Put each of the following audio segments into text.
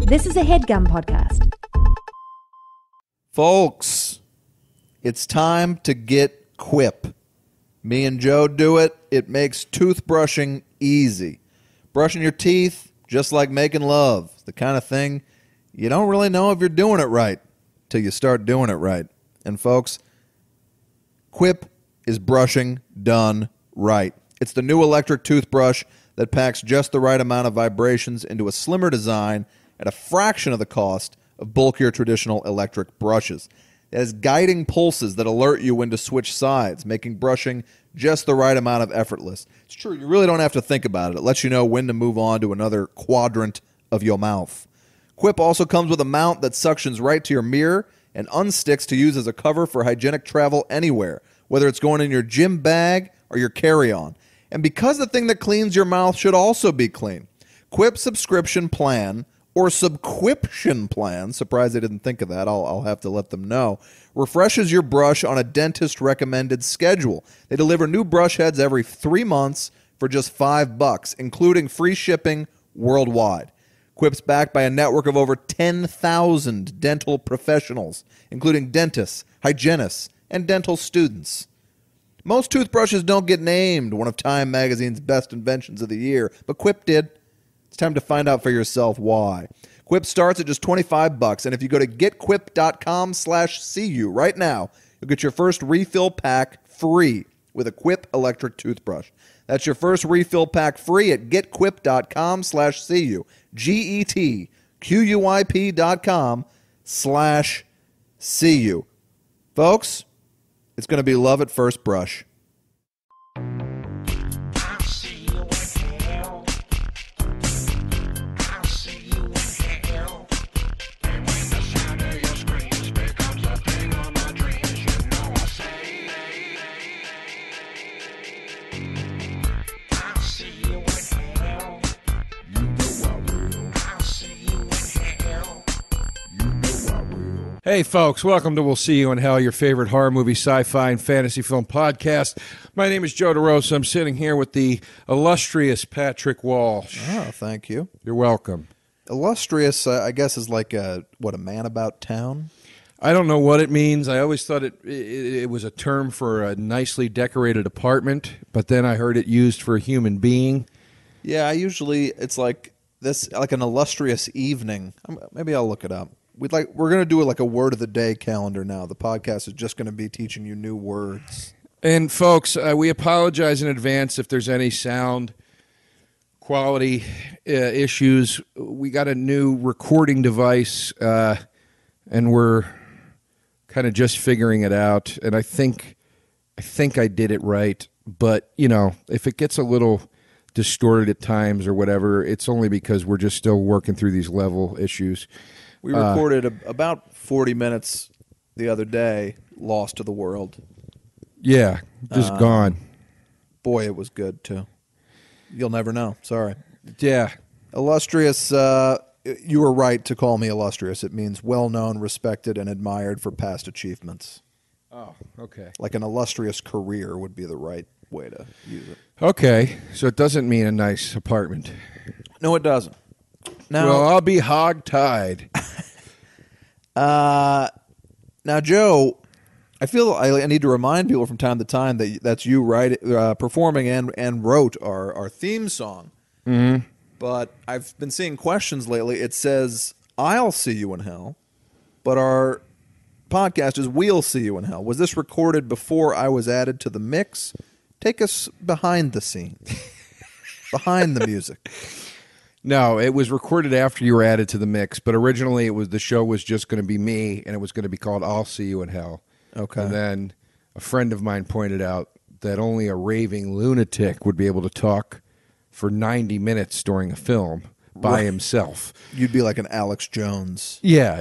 This is a HeadGum podcast. Folks, it's time to get Quip. Me and Joe do it. It makes toothbrushing easy. Brushing your teeth, just like making love. The kind of thing you don't really know if you're doing it right till you start doing it right. And folks, Quip is brushing done right. It's the new electric toothbrush that packs just the right amount of vibrations into a slimmer design at a fraction of the cost of bulkier traditional electric brushes. It has guiding pulses that alert you when to switch sides, making brushing just the right amount of effortless. It's true, you really don't have to think about it. It lets you know when to move on to another quadrant of your mouth. Quip also comes with a mount that suctions right to your mirror and unsticks to use as a cover for hygienic travel anywhere, whether it's going in your gym bag or your carry-on. And because the thing that cleans your mouth should also be clean, Quip subscription plan or subquiption plan, surprised they didn't think of that, I'll have to let them know, refreshes your brush on a dentist-recommended schedule. They deliver new brush heads every 3 months for just $5, including free shipping worldwide. Quip's backed by a network of over 10,000 dental professionals, including dentists, hygienists, and dental students. Most toothbrushes don't get named one of Time Magazine's best inventions of the year, but Quip did. It's time to find out for yourself why. Quip starts at just $25, and if you go to getquip.com/CU right now, you'll get your first refill pack free with a Quip electric toothbrush. That's your first refill pack free at getquip.com/CU. GETQUIP.com/CU. Folks, it's going to be love at first brush. Hey, folks, welcome to We'll See You in Hell, your favorite horror movie, sci-fi, and fantasy film podcast. My name is Joe DeRosa. I'm sitting here with the illustrious Patrick Walsh. Oh, thank you. You're welcome. Illustrious, I guess, is like a man about town? I don't know what it means. I always thought it was a term for a nicely decorated apartment, but then I heard it used for a human being. Yeah, it's like this, like an illustrious evening. Maybe I'll look it up. We're going to do like a word of the day calendar now. The podcast is just going to be teaching you new words. And folks, we apologize in advance if there's any sound quality issues. We got a new recording device, and we're kind of just figuring it out. And I think I did it right. But, you know, if it gets a little distorted at times or whatever, it's only because we're just still working through these level issues. We recorded about 40 minutes the other day, lost to the world. Yeah, just gone. Boy, it was good, too. You'll never know. Sorry. Yeah. Illustrious, you were right to call me illustrious. It means well-known, respected, and admired for past achievements. Oh, okay. Like an illustrious career would be the right way to use it. Okay, so it doesn't mean a nice apartment. No, it doesn't. Now, well, I'll be hog-tied. Now, Joe, I feel I need to remind people from time to time that that's you performing and wrote our theme song. Mm-hmm. But I've been seeing questions lately. It says, I'll see you in hell, but our podcast is We'll See You in Hell. Was this recorded before I was added to the mix? Take us behind the scenes, behind the music. No, it was recorded after you were added to the mix, but originally the show was just going to be me, and it was going to be called I'll See You in Hell. Okay. And then a friend of mine pointed out that only a raving lunatic would be able to talk for 90 minutes during a film by himself. You'd be like an Alex Jones. Yeah.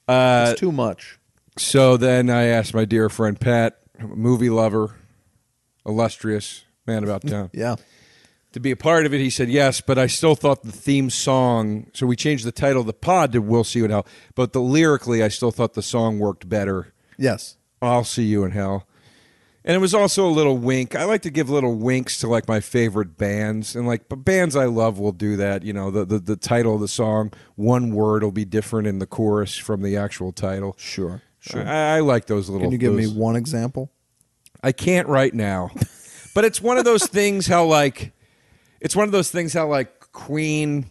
It's too much. So then I asked my dear friend Pat, movie lover, illustrious man about town. Yeah. To be a part of it, he said yes, but I still thought the theme song, so we changed the title of the pod to We'll See You in Hell, but lyrically, I still thought the song worked better. Yes. I'll See You in Hell. And it was also a little wink. I like to give little winks to like my favorite bands, and like bands I love will do that. You know, the title of the song, one word will be different in the chorus from the actual title. Sure. I like those little. Can you give me one example? I can't right now, but it's one of those things how like Queen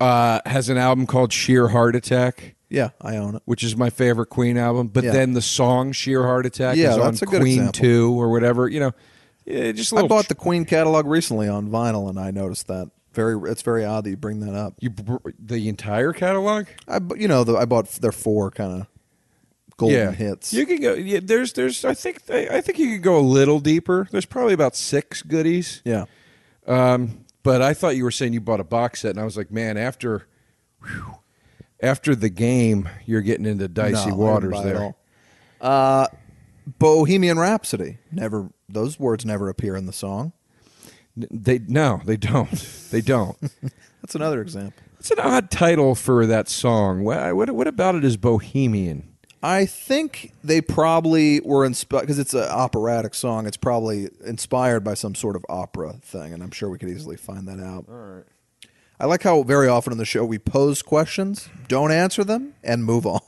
has an album called Sheer Heart Attack. Yeah, I own it. Which is my favorite Queen album, but then the song "Sheer Heart Attack" Yeah, is on that's a good Queen example. 2 or whatever. You know, just a little. I bought the Queen catalog recently on vinyl, and I noticed that. It's very odd that you bring that up. The entire catalog. I bought their 4 kind of golden hits. You could go. Yeah, there's. I think you could go a little deeper. There's probably about 6 goodies. Yeah. But I thought you were saying you bought a box set, and I was like, man, after the game, you're getting into dicey waters there. Bohemian Rhapsody. Those words never appear in the song. They don't. They don't. That's another example. It's an odd title for that song. What about it is bohemian? I think they probably were inspired, because it's an operatic song. It's probably inspired by some sort of opera thing, and I'm sure we could easily find that out. All right. I like how very often in the show we pose questions, don't answer them, and move on.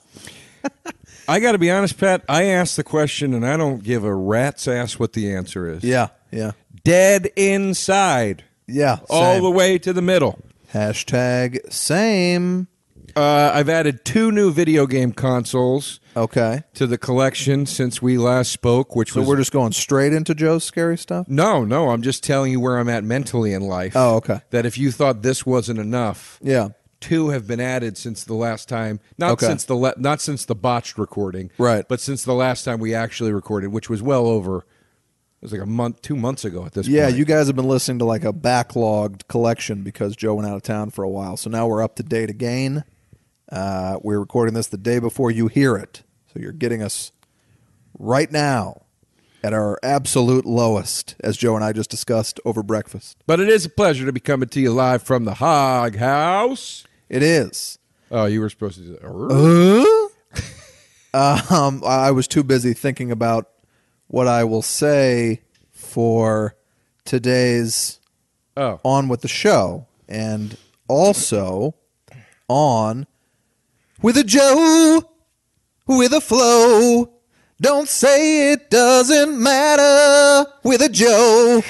I got to be honest, Pat. I asked the question, and I don't give a rat's ass what the answer is. Yeah. Dead inside. Yeah. All same. the way to the middle. Hashtag same. I've added 2 new video game consoles Okay. to the collection since we last spoke, So we're just going straight into Joe's scary stuff? No, I'm just telling you where I'm at mentally in life. Oh, okay. That if you thought this wasn't enough, Yeah. 2 have been added since the last time. Not since the botched recording, Right. But since the last time we actually recorded, which was well over. It was like 2 months ago at this point. Yeah, you guys have been listening to like a backlogged collection because Joe went out of town for a while. So now we're up to date again. We're recording this the day before you hear it. So you're getting us right now at our absolute lowest, as Joe and I just discussed over breakfast. But it is a pleasure to be coming to you live from the Hog House. It is. Oh, you were supposed to do that. I was too busy thinking about what I will say for today's On With the Show, and also on With a Joe, with a flow. Don't say it doesn't matter with a Joe.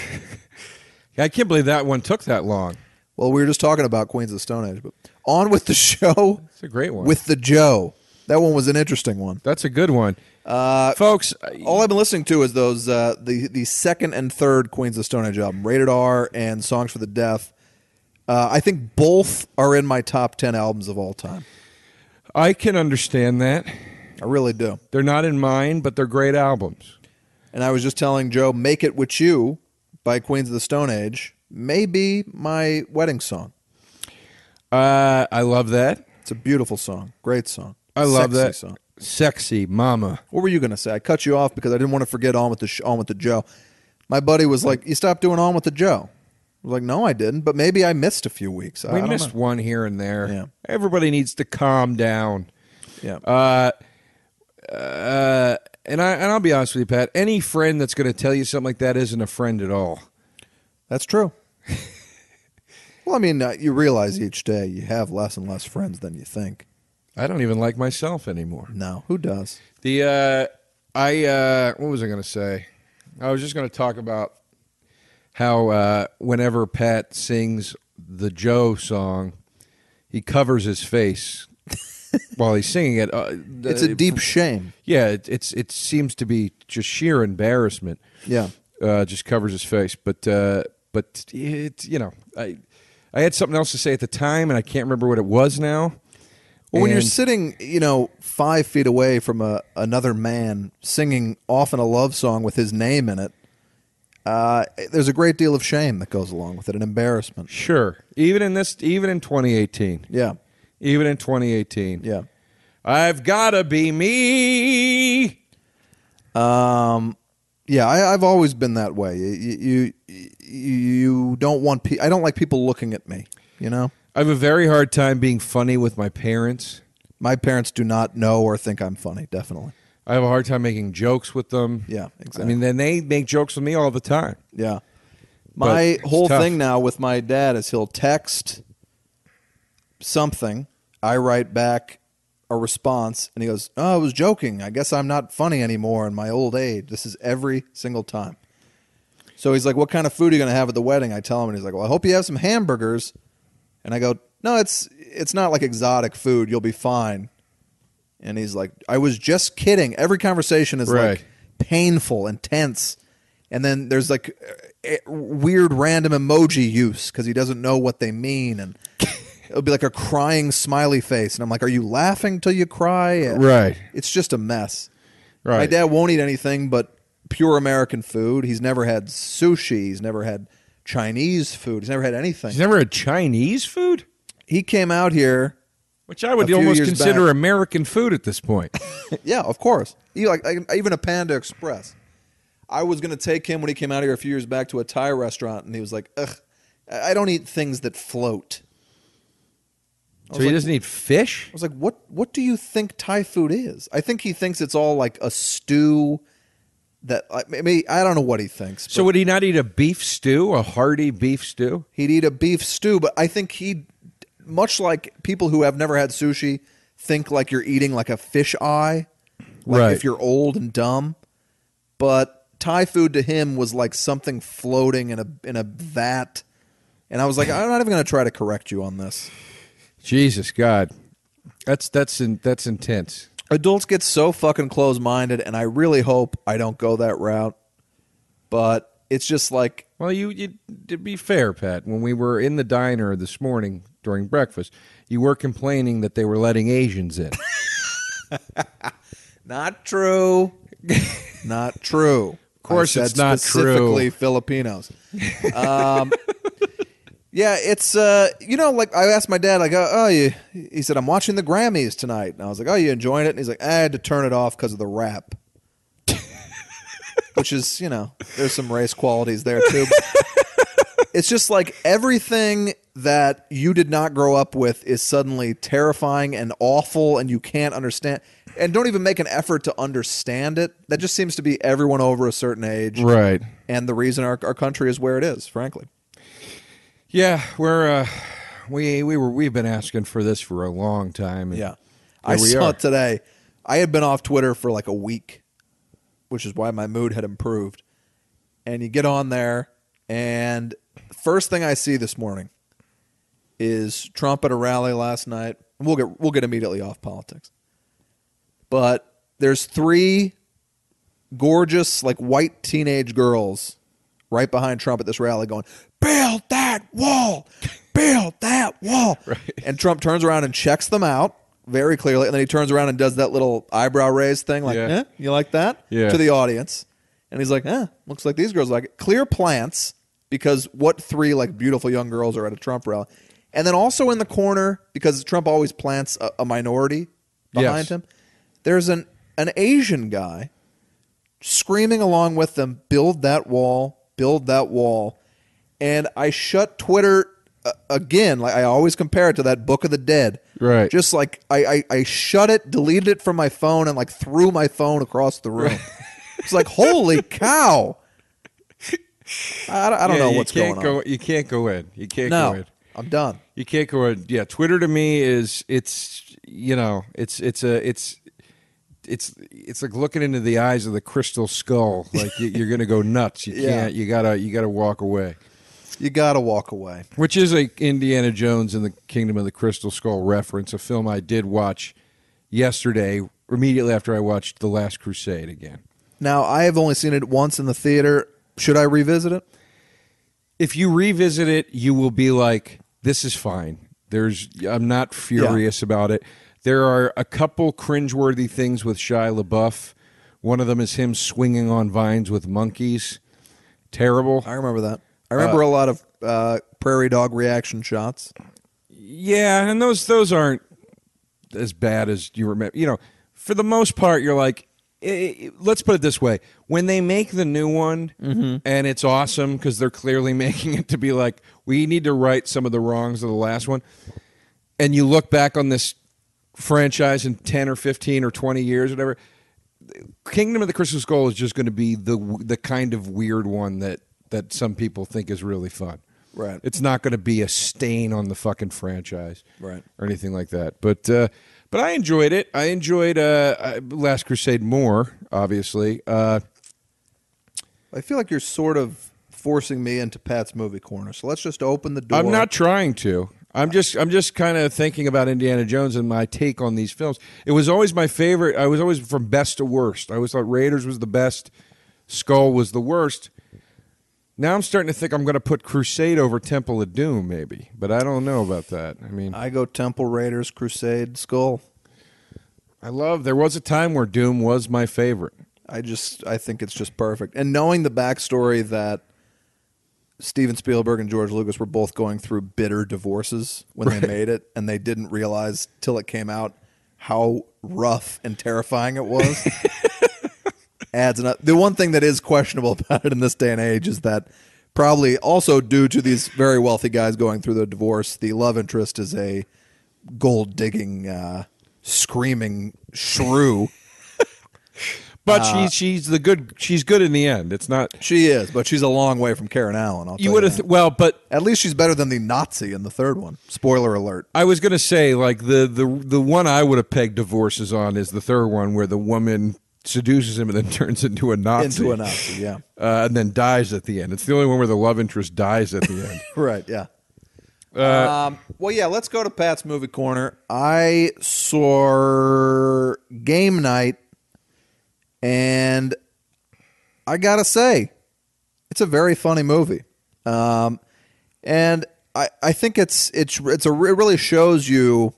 I can't believe that one took that long. Well, we were just talking about Queens of the Stone Age, but On With the Show. It's a great one. With the Joe. That one was an interesting one. That's a good one. Folks, all I've been listening to is those the second and third Queens of the Stone Age album, Rated R and Songs for the Deaf. I think both are in my top 10 albums of all time. I can understand that. I really do. They're not in mine, but they're great albums. And I was just telling Joe, Make It With You by Queens of the Stone Age may be my wedding song. I love that. It's a beautiful song. Great song. I love Sexy that song. Sexy Mama. What were you going to say? I cut you off because I didn't want to forget On With the Joe. My buddy was like, you stopped doing On With the Joe. I was like, no, I didn't, but maybe I missed a few weeks. We missed one here and there. Yeah. Everybody needs to calm down. Yeah. And I'll be honest with you, Pat. Any friend that's going to tell you something like that isn't a friend at all. That's true. Well, I mean, you realize each day you have less and less friends than you think. I don't even like myself anymore. No, who does? What was I going to say? I was just going to talk about how whenever Pat sings the Joe song, he covers his face while he's singing it. It's a deep shame. Yeah, it seems to be just sheer embarrassment. Yeah. Just covers his face, but it, I had something else to say at the time, and I can't remember what it was now. Well, when you're sitting, 5 feet away from another man singing often a love song with his name in it, there's a great deal of shame that goes along with it, an embarrassment. Sure, even in 2018. Yeah. Even in 2018. Yeah. I've gotta be me. Yeah, I've always been that way. You don't want I don't like people looking at me, I have a very hard time being funny with my parents. My parents do not know or think I'm funny, definitely. I have a hard time making jokes with them. Yeah, exactly. I mean, then they make jokes with me all the time. Yeah. But My it's whole tough. thing now with my dad is he'll text something. I write back a response, and he goes, "Oh, I was joking. I guess I'm not funny anymore in my old age." This is every single time. So he's like, "What kind of food are you going to have at the wedding?" I tell him, and he's like, "Well, I hope you have some hamburgers." And I go, "No, it's not like exotic food. You'll be fine." And he's like, "I was just kidding." Every conversation is Right. like painful and tense. And then there's like weird random emoji use because he doesn't know what they mean. And it'll be like a crying smiley face. And I'm like, "Are you laughing till you cry?" Right. It's just a mess. Right. My dad won't eat anything but pure American food. He's never had sushi. He's never had Chinese food. He's never had anything. He's never had Chinese food? He came out here. Which I would A few almost years consider back. American food at this point. Yeah, of course. Even a Panda Express. I was going to take him when he came out here a few years back to a Thai restaurant, and he was like, "Ugh, I don't eat things that float." So he doesn't eat fish? I was like, "What do you think Thai food is?" I think he thinks it's all like a stew. That maybe I don't know what he thinks. So but would he not eat a beef stew, a hearty beef stew? he'd eat a beef stew, but I think he, much like people who have never had sushi, think like you're eating like a fish eye, like Right. if you're old and dumb. But Thai food to him was like something floating in a vat, and I was like, "I'm not even going to try to correct you on this." Jesus God. That's intense. Adults get so fucking close-minded, and I really hope I don't go that route. But it's just like, Well, you to be fair, Pat, when we were in the diner this morning during breakfast, you were complaining that they were letting Asians in. not true. Not true. Of course it's not true. Specifically Filipinos. Yeah, it's like I asked my dad, like, he said, "I'm watching the Grammys tonight," and I was like, "Oh, you enjoying it?" And he's like, "I had to turn it off because of the rap," which is, there's some race qualities there too. It's just like everything that you did not grow up with is suddenly terrifying and awful, and you can't understand, and don't even make an effort to understand it. That just seems to be everyone over a certain age, Right. and the reason our country is where it is, frankly. Yeah, we've been asking for this for a long time. And Yeah. here I we saw are. it today. I had been off Twitter for like a week, which is why my mood had improved. And you get on there, and the first thing I see this morning is Trump at a rally last night. We'll get immediately off politics. But there's 3 gorgeous, like, white teenage girls right behind Trump at this rally going, "Build that wall! Build that wall!" Right. And Trump turns around and checks them out very clearly, and then he turns around and does that little eyebrow raise thing, like, Yeah. you like that? Yeah. To the audience. And he's like, looks like these girls like it. Clear plants, because what 3 like beautiful young girls are at a Trump rally? And then also in the corner, because Trump always plants a minority behind Yes. him, there's an Asian guy screaming along with them, "Build that wall, build that wall." And I shut Twitter again, like I always compare it to that Book of the Dead. Right. Just like I shut it, deleted it from my phone, and like threw my phone across the room. It's like, holy cow. I don't know what's going on. You can't go in. You can't No, go in. I'm done. You can't go in. Yeah, Twitter to me it's like looking into the eyes of the crystal skull. Like you're going to go nuts. You Yeah. can't. You gotta walk away. You got to walk away. Which is a Indiana Jones and the Kingdom of the Crystal Skull reference, a film I did watch yesterday, immediately after I watched The Last Crusade again. Now, I have only seen it once in the theater. Should I revisit it? If you revisit it, you will be like, this is fine. I'm not furious about it. There are a couple cringeworthy things with Shia LaBeouf. One of them is him swinging on vines with monkeys. Terrible. I remember that. I remember a lot of prairie dog reaction shots. Yeah, and those aren't as bad as you remember. For the most part, you're like, let's put it this way. When they make the new one, and it's awesome because they're clearly making it to be like, we need to right some of the wrongs of the last one, and you look back on this franchise in 10 or 15 or 20 years, whatever, Kingdom of the Crystal Skull is just going to be the kind of weird one that some people think is really fun. Right. It's not going to be a stain on the fucking franchise, Right. or anything like that. But I enjoyed it. I enjoyed Last Crusade more, obviously. I feel like you're sort of forcing me into Pat's movie corner. So let's just open the door. I'm not trying to. I'm just kind of thinking about Indiana Jones and my take on these films. It was always my favorite. I was always from best to worst. I always thought Raiders was the best, Skull was the worst. Now I'm starting to think I'm going to put Crusade over Temple of Doom, maybe, but I don't know about that. I mean, I go Temple, Raiders, Crusade, Skull. there was a time where Doom was my favorite. I think it's just perfect. And knowing the backstory that Steven Spielberg and George Lucas were both going through bitter divorces when they made it, and they didn't realize till it came out how rough and terrifying it was. The one thing that is questionable about it in this day and age is that, probably also due to these very wealthy guys going through the divorce, the love interest is a gold-digging, screaming shrew. But she's good in the end. It's not. She is, but she's a long way from Karen Allen. I'll tell You would have that. but At least she's better than the Nazi in the third one. Spoiler alert. I was going to say, like, the one I would have pegged divorces on is the third one, where the woman seduces him and then turns into a Nazi. Yeah. And then dies at the end. It's the only one where the love interest dies at the end. Right, yeah. Well, yeah, let's go to Pat's Movie Corner. I saw Game Night, and I got to say, it's a very funny movie. And I think it really shows you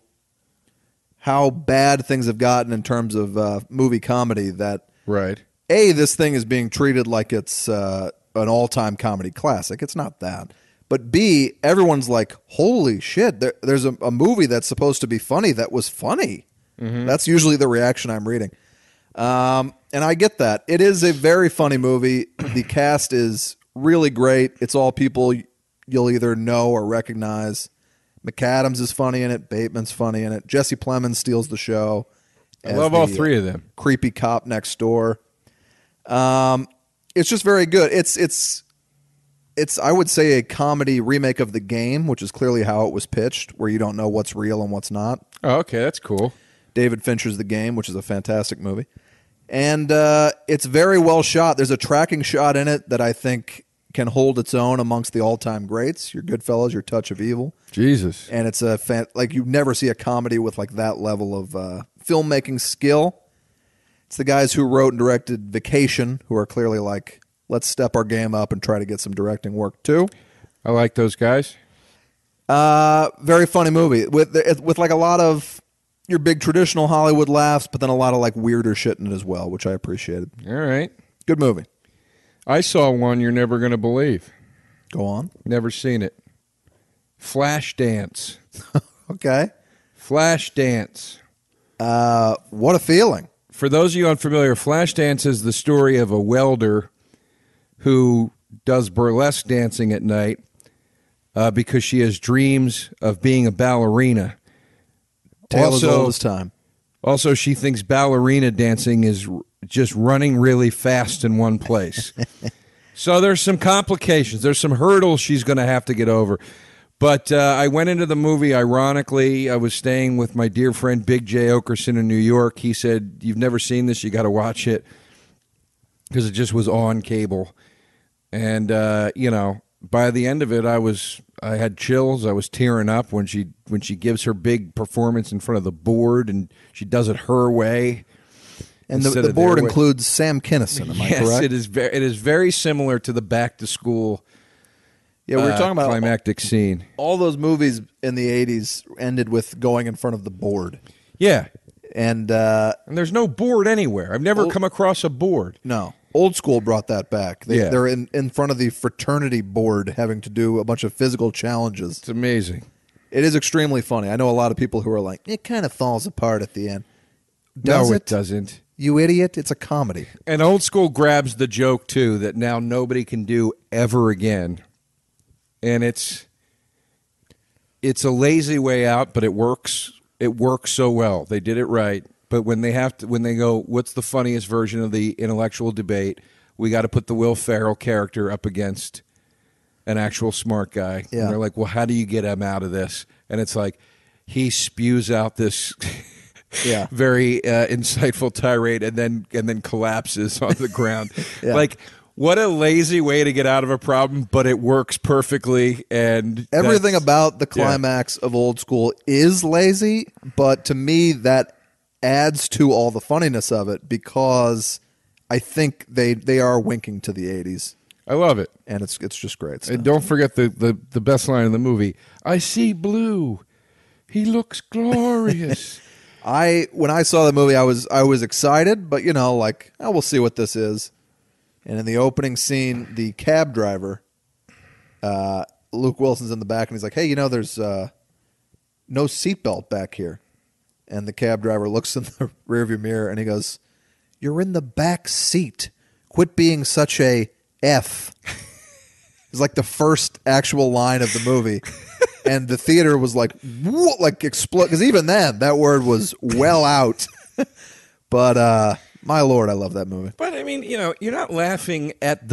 how bad things have gotten in terms of movie comedy, that Right. A, this thing is being treated like it's an all-time comedy classic. It's not that. But B, everyone's like, holy shit, there's a movie that's supposed to be funny that was funny. Mm-hmm. That's usually the reaction I'm reading. And I get that. It is a very funny movie. The cast is really great. It's all people you'll either know or recognize. McAdams is funny in it. Bateman's funny in it. Jesse Plemons steals the show. I love all three of them. Creepy cop next door. It's just very good. It's I would say a comedy remake of The Game, which is clearly how it was pitched, where you don't know what's real and what's not. Oh, okay, that's cool. David Fincher's The Game, which is a fantastic movie. And it's very well shot. There's a tracking shot in it that I think can hold its own amongst the all-time greats. Your Goodfellas, your Touch of Evil. Jesus. And it's like you never see a comedy with like that level of filmmaking skill. It's the guys who wrote and directed Vacation, who are clearly like, let's step our game up and try to get some directing work too. I like those guys. Very funny movie with like a lot of your big traditional Hollywood laughs, but then a lot of like weirder shit in it as well, which I appreciated. All right. Good movie. I saw one you're never going to believe. Go on. Never seen it. Flashdance. Okay. Flashdance. What a feeling. For those of you unfamiliar, Flashdance is the story of a welder who does burlesque dancing at night because she has dreams of being a ballerina. Tale as old as time. Also, she thinks ballerina dancing is just running really fast in one place. So there's some complications. There's some hurdles she's going to have to get over. But I went into the movie, ironically. I was staying with my dear friend Big J. Okerson in New York. He said, you've never seen this, you got to watch it, because it just was on cable. And, by the end of it, I had chills. I was tearing up when she gives her big performance in front of the board, and she does it her way. And the board includes Sam Kinison, am I correct? Yes, it is very similar to the Back to School yeah, we were talking about climactic scene. All those movies in the 80s ended with going in front of the board. Yeah. And there's no board anywhere. I've never come across a board. No. Old School brought that back. They're in front of the fraternity board having to do a bunch of physical challenges. It's amazing. It is extremely funny. I know a lot of people who are like, it kind of falls apart at the end. No, it doesn't. You idiot. It's a comedy. And Old School grabs the joke, too, that now nobody can do ever again. And it's a lazy way out, but it works. It works so well. They did it right. But when they go, what's the funniest version of the intellectual debate? We got to put the Will Ferrell character up against an actual smart guy. Yeah. And they're like, well, how do you get him out of this? And it's like, he spews out this Yeah. very insightful tirade and then collapses on the ground. Yeah. Like, what a lazy way to get out of a problem, but it works perfectly. And Everything that's- about the climax of Old School is lazy, but to me that adds to all the funniness of it because I think they are winking to the 80s, I love it. and it's just great stuff. And don't forget the best line in the movie. I see blue. He looks glorious. When I saw the movie, I was excited, but like, oh, we'll see what this is. And in the opening scene, the cab driver, Luke Wilson's in the back, and he's like, "Hey, there's no seatbelt back here." And the cab driver looks in the rearview mirror, and he goes, "You're in the back seat. Quit being such a F." It's like the first actual line of the movie. And the theater was like, whoa, like explode. Because even then, that word was well out. But my Lord, I love that movie. But I mean, you're not laughing at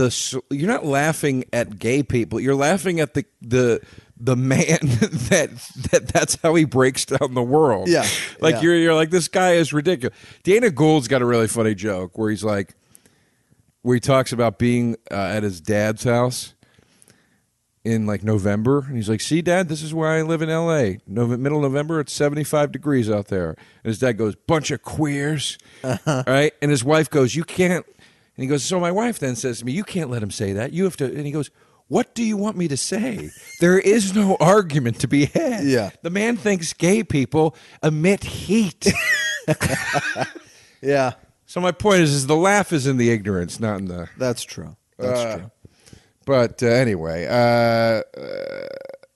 gay people. You're laughing at the man that's how he breaks down the world. Yeah. Like Yeah. you're like, this guy is ridiculous. Dana Gould's got a really funny joke where he talks about being at his dad's house in like November, and he's like, "See, Dad, this is where I live in L.A. Middle November, it's 75 degrees out there." And his dad goes, "Bunch of queers," right? And his wife goes, "You can't." And he goes, "So my wife then says to me, you can't let him say that. You have to." And he goes, "What do you want me to say? There is no argument to be had. Yeah. The man thinks gay people emit heat." Yeah, So my point is the laugh is in the ignorance, not in the. that's true. That's true. But anyway,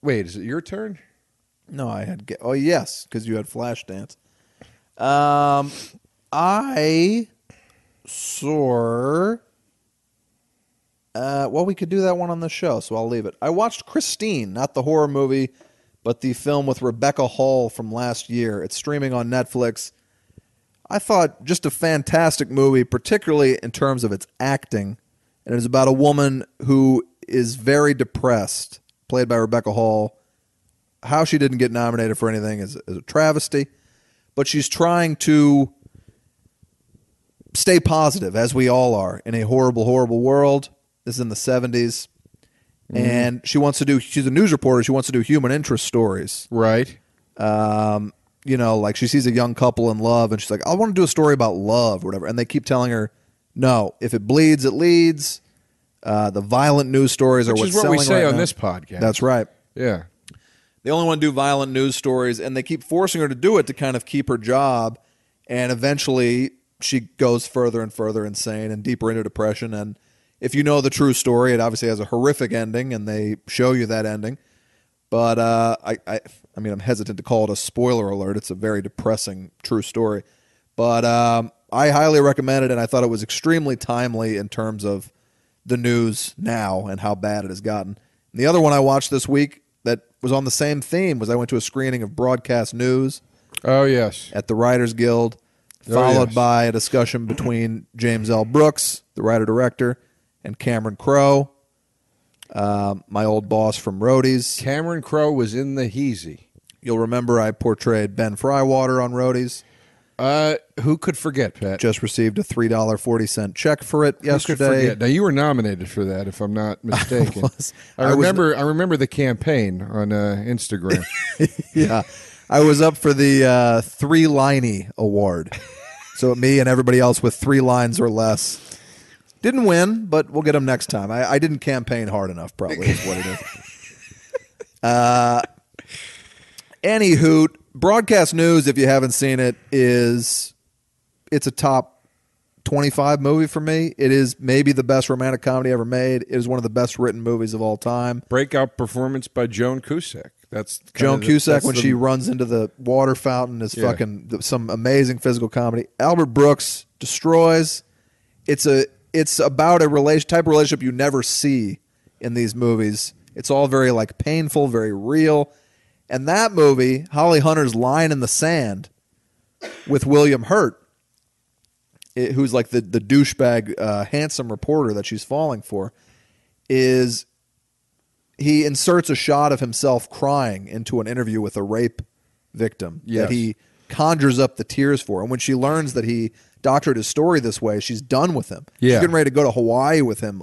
wait, is it your turn? No, I had. Oh yes, because you had Flashdance. I saw. Well, we could do that one on the show, so I'll leave it. I watched Christine, not the horror movie, but the film with Rebecca Hall from last year. It's streaming on Netflix. I thought just a fantastic movie, particularly in terms of its acting. And it is about a woman who is very depressed, played by Rebecca Hall. How she didn't get nominated for anything is a travesty. But she's trying to stay positive, as we all are, in a horrible, horrible world. This is in the 70s. And she's a news reporter. She wants to do human interest stories. Right. Like she sees a young couple in love, and she's like, "I want to do a story about love," or whatever. And they keep telling her, "No, if it bleeds, it leads." The violent news stories are Which what's is what selling we say right on now. this podcast. That's right. Yeah. They only want to do violent news stories, and they keep forcing her to do it to kind of keep her job. And eventually, she goes further and further insane and deeper into depression. And if you know the true story, it obviously has a horrific ending, and they show you that ending. But I mean, I'm hesitant to call it a spoiler alert. It's a very depressing true story. But I highly recommend it, and I thought it was extremely timely in terms of the news now and how bad it has gotten. And the other one I watched this week that was on the same theme was I went to a screening of Broadcast News Oh, yes. at the Writers Guild, Oh, followed yes. by a discussion between James L. Brooks, the writer-director, and Cameron Crowe, my old boss from Roadies. Cameron Crowe was in the Heezy. You'll remember I portrayed Ben Frywater on Roadies. Who could forget, Pat? Just received a $3.40 check for it Who could yesterday. forget? Now you were nominated for that, if I'm not mistaken. I I was- remember the campaign on Instagram. Yeah. I was up for the Three Liney Award. So me and everybody else with 3 lines or less. Didn't win, but we'll get them next time. I didn't campaign hard enough, probably, is what it is. Anywho, Broadcast News, if you haven't seen it, it's a top 25 movie for me. It is maybe the best romantic comedy ever made. It is one of the best written movies of all time. Breakout performance by Joan Cusack. That's kind Joan of the- Cusack that's when the- she runs into the water fountain is Yeah. fucking some amazing physical comedy. Albert Brooks destroys. It's about a type of relationship you never see in these movies. It's all very like painful, very real. And that movie, Holly Hunter's Line in the Sand, with William Hurt, who's like the douchebag, handsome reporter that she's falling for, is he inserts a shot of himself crying into an interview with a rape victim that he conjures up the tears for. And when she learns that he doctored his story this way, she's done with him. Yeah. She's getting ready to go to Hawaii with him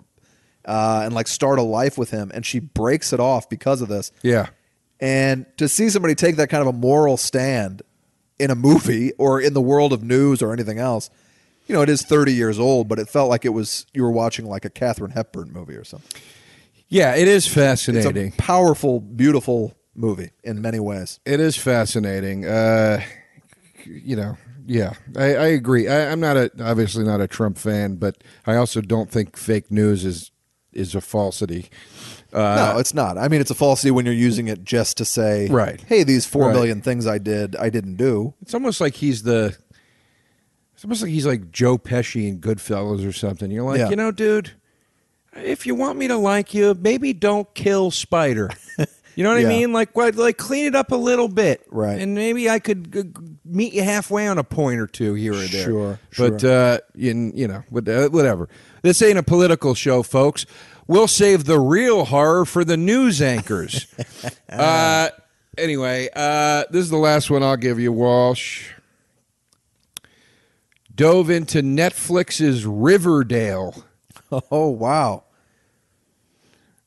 and like start a life with him. And she breaks it off because of this. Yeah. And to see somebody take that kind of a moral stand in a movie or in the world of news or anything else, you know, it is 30 years old, but it felt like you were watching like a Katharine Hepburn movie or something. Yeah, it is fascinating. It's a powerful, beautiful movie in many ways. It is fascinating. You know, yeah, I agree. I'm obviously not a Trump fan, but I also don't think fake news is a falsity. No, it's not. I mean, it's a falsity when you're using it just to say, right, hey, these 4 million things I didn't do. It's almost like he's like Joe Pesci in Goodfellas or something. You're like, you know, dude, if you want me to like you, maybe don't kill Spider. You know what I mean? Like clean it up a little bit, right? And maybe I could meet you halfway on a point or two here or there. Sure. But you know, whatever. This ain't a political show, folks. We'll save the real horror for the news anchors. Anyway, this is the last one I'll give you, Walsh. Dove into Netflix's Riverdale. Oh, wow.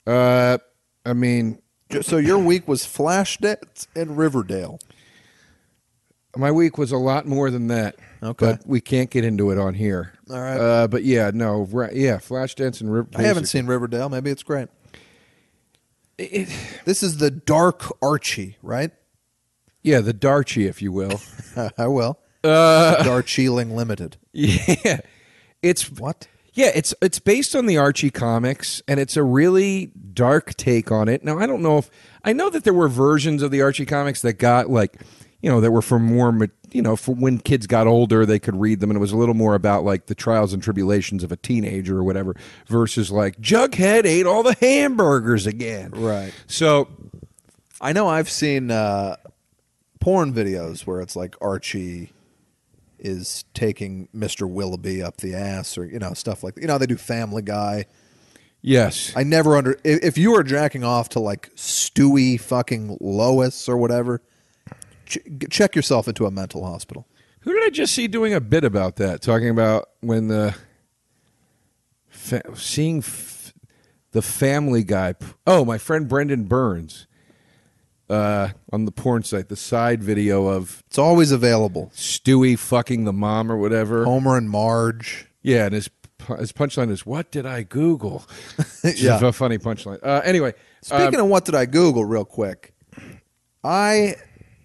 I mean, so your week was Flashdance and Riverdale. My week was a lot more than that. Okay. But we can't get into it on here. All right. But yeah, no. Flashdance and Riverdale. I haven't seen Riverdale. Maybe it's great. This is the dark Archie, right? Yeah, the Darchie, if you will. I will. Darchieling Limited. Yeah. It's what? Yeah, it's based on the Archie comics, and it's a really dark take on it. Now, I don't know I know that there were versions of the Archie comics that got like, you know, that were for more, you know, for when kids got older, they could read them, and it was a little more about like the trials and tribulations of a teenager or whatever, versus like Jughead ate all the hamburgers again. Right. So, I know I've seen porn videos where it's like Archie is taking Mr. Willoughby up the ass, or, you know, stuff like that. You know, they do Family Guy. Yes. I never if you were jacking off to like Stewie fucking Lois or whatever, check yourself into a mental hospital. Who did I just see doing a bit about that? Talking about when the Family Guy. Oh, my friend Brendan Burns. On the porn site, the side video of it's always available. Stewie fucking the mom or whatever. Homer and Marge. Yeah, and his punchline is, "What did I Google?" Yeah, a funny punchline. Anyway, speaking of what did I Google, real quick, and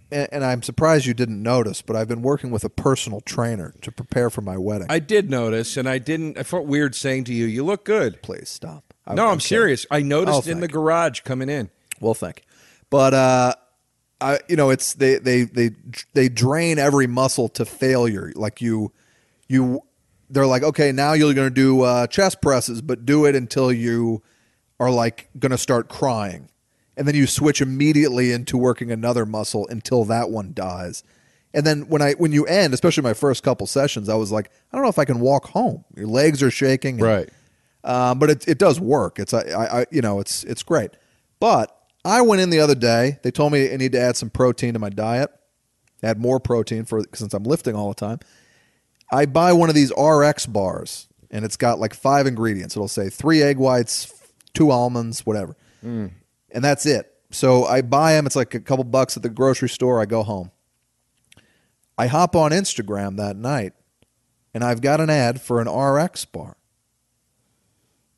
I'm surprised you didn't notice, but I've been working with a personal trainer to prepare for my wedding. I did notice, and I felt weird saying to you, "You look good." Please stop. No, I'm serious. I noticed in the garage coming in. Well, thank you. But you know, it's they drain every muscle to failure. Like they're like, okay, now you're going to do chest presses, but do it until you are like going to start crying, and then you switch immediately into working another muscle until that one dies. And then when you end, especially my first couple sessions, I was like, I don't know if I can walk home. Your legs are shaking, right? But it does work. It's it's great, but. I went in the other day. They told me I need to add some protein to my diet, add more protein since I'm lifting all the time. I buy one of these RX bars, and it's got like 5 ingredients. It'll say 3 egg whites, 2 almonds, whatever. And that's it. So I buy them. It's like a couple bucks at the grocery store. I go home. I hop on Instagram that night, and I've got an ad for an RX bar.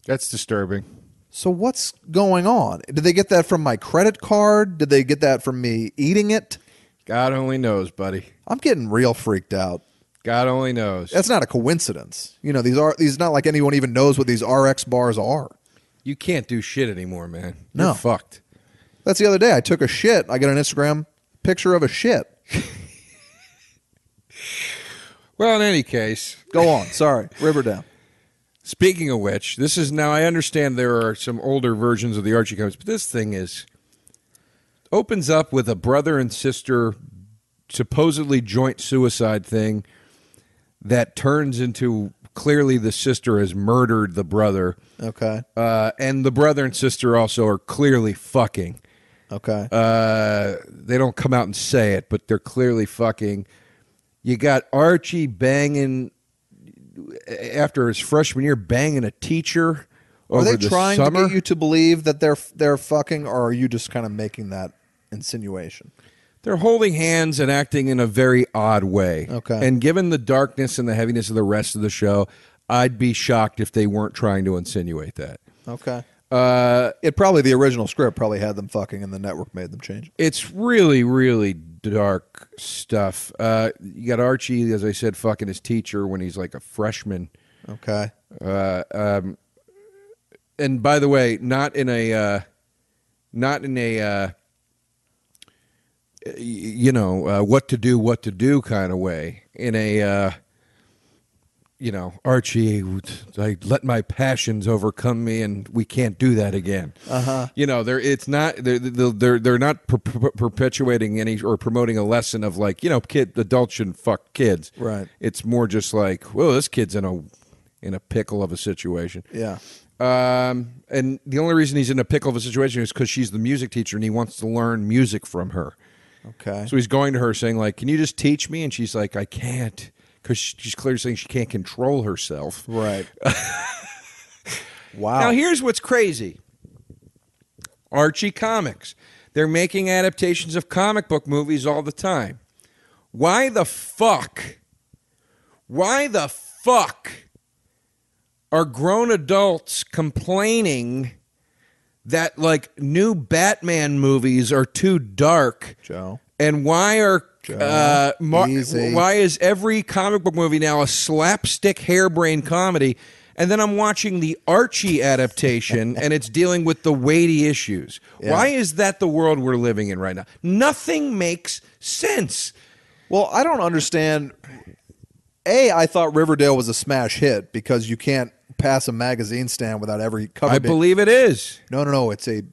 That's disturbing. So what's going on? Did they get that from my credit card? Did they get that from me eating it? God only knows, buddy. I'm getting real freaked out. God only knows. That's not a coincidence. You know, these not like anyone even knows what these RX bars are. You can't do shit anymore, man. No. You're fucked. That's the other day. I took a shit. I got an Instagram picture of a shit. Well, in any case. Go on. Sorry. Riverdale. Speaking of which, this is now, I understand there are some older versions of the Archie comics, but this thing opens up with a brother and sister supposedly joint suicide thing that turns into clearly the sister has murdered the brother. Okay. And the brother and sister also are clearly fucking. Okay. They don't come out and say it, but they're clearly fucking. You got Archie banging after his freshman year, banging a teacher Are over they the trying summer. to get you to believe that they're fucking, or are you just kind of making that insinuation? They're holding hands and acting in a very odd way. Okay. And given the darkness and the heaviness of the rest of the show, I'd be shocked if they weren't trying to insinuate that. Okay. It probably, the original script probably had them fucking, and the network made them change it. It's really, really dark stuff. You got Archie, as I said, fucking his teacher when he's like a freshman. Okay. And by the way, not in a what to do kind of way. In a Archie, I let my passions overcome me, and we can't do that again. They're not perpetuating any or promoting a lesson of like, adults shouldn't fuck kids. Right. It's more just like, well, this kid's in a pickle of a situation. Yeah. And the only reason he's in a pickle of a situation is because she's the music teacher and he wants to learn music from her. Okay. So he's going to her saying, like, can you just teach me? And she's like, I can't, because she's clearly saying she can't control herself. Right. Wow. Now, here's what's crazy. Archie Comics. They're making adaptations of comic book movies all the time. Why the fuck are grown adults complaining that like new Batman movies are too dark? Joe. And why are Easy. why is every comic book movie now a slapstick harebrained comedy? And then I'm watching the Archie adaptation and it's dealing with the weighty issues. Yeah. Why is that the world we're living in right now? Nothing makes sense. Well, I don't understand. I thought Riverdale was a smash hit because you can't pass a magazine stand without every cover. I believe it is. No. It's a.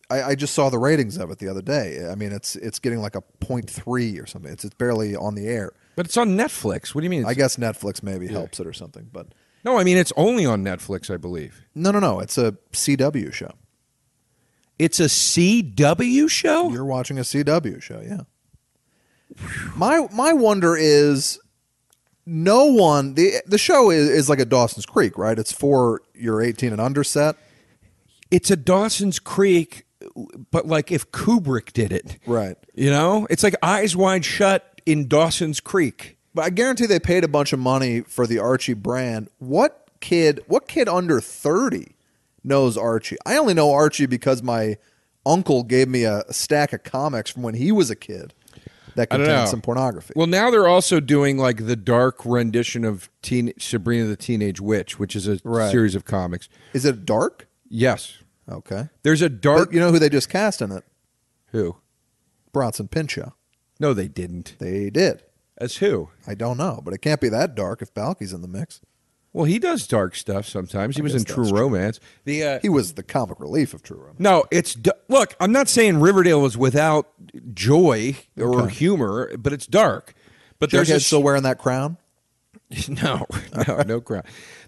I just saw the ratings of it the other day. I mean, it's getting like a 0.3 or something. It's barely on the air. But it's on Netflix. What do you mean? I guess Netflix maybe helps it or something. But no, I mean it's only on Netflix, I believe. no. It's a CW show. It's a CW show? You're watching a CW show, yeah. My wonder is, no one, the show is like a Dawson's Creek, right? It's for your 18 and under set. It's a Dawson's Creek, but like if Kubrick did it. Right. It's like Eyes Wide Shut in Dawson's Creek. But I guarantee they paid a bunch of money for the Archie brand. What kid under 30 knows Archie? I only know Archie because my uncle gave me a stack of comics from when he was a kid that contained some pornography. Well, now they're also doing like the dark rendition of Sabrina the Teenage Witch, which is a series of comics. Is it dark? Yes. Okay. There's a dark... But you know who they just cast in it? Who? Bronson Pinchot. No, they didn't. They did. As who? I don't know, but it can't be that dark if Balky's in the mix. Well, he does dark stuff sometimes. He was in True Romance. He was the comic relief of True Romance. No, look, I'm not saying Riverdale was without joy or humor, but it's dark. But Jughead's still wearing that crown? No crown.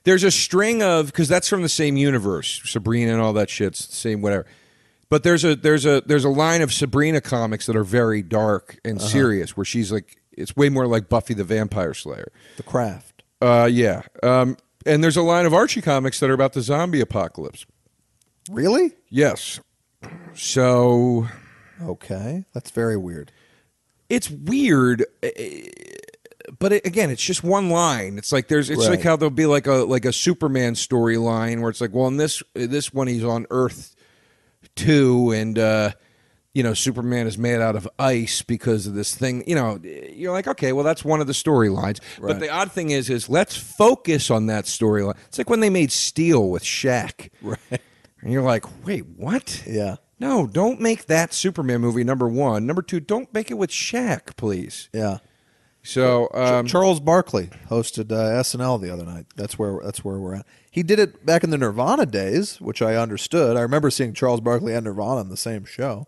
There's a string of, because that's from the same universe, Sabrina and all that shit's the same whatever. But there's a line of Sabrina comics that are very dark and serious, where she's like, it's way more like Buffy the Vampire Slayer. The Craft. Yeah. And there's a line of Archie comics that are about the zombie apocalypse. Really? Yes. So. Okay. That's very weird. It's weird. But again, it's just one line. It's like like how there'll be like a Superman storyline where it's like, well, in this one he's on Earth 2 and Superman is made out of ice because of this thing. You're like, okay, well, that's one of the storylines. Right. But the odd thing is let's focus on that storyline. It's like when they made Steel with Shaq. Right. And you're like, wait, what? Yeah. No, don't make that Superman movie, number one. Number two, don't make it with Shaq, please. Yeah. So Charles Barkley hosted SNL the other night. That's where we're at. He did it back in the Nirvana days, which I understood. I remember seeing Charles Barkley and Nirvana in the same show.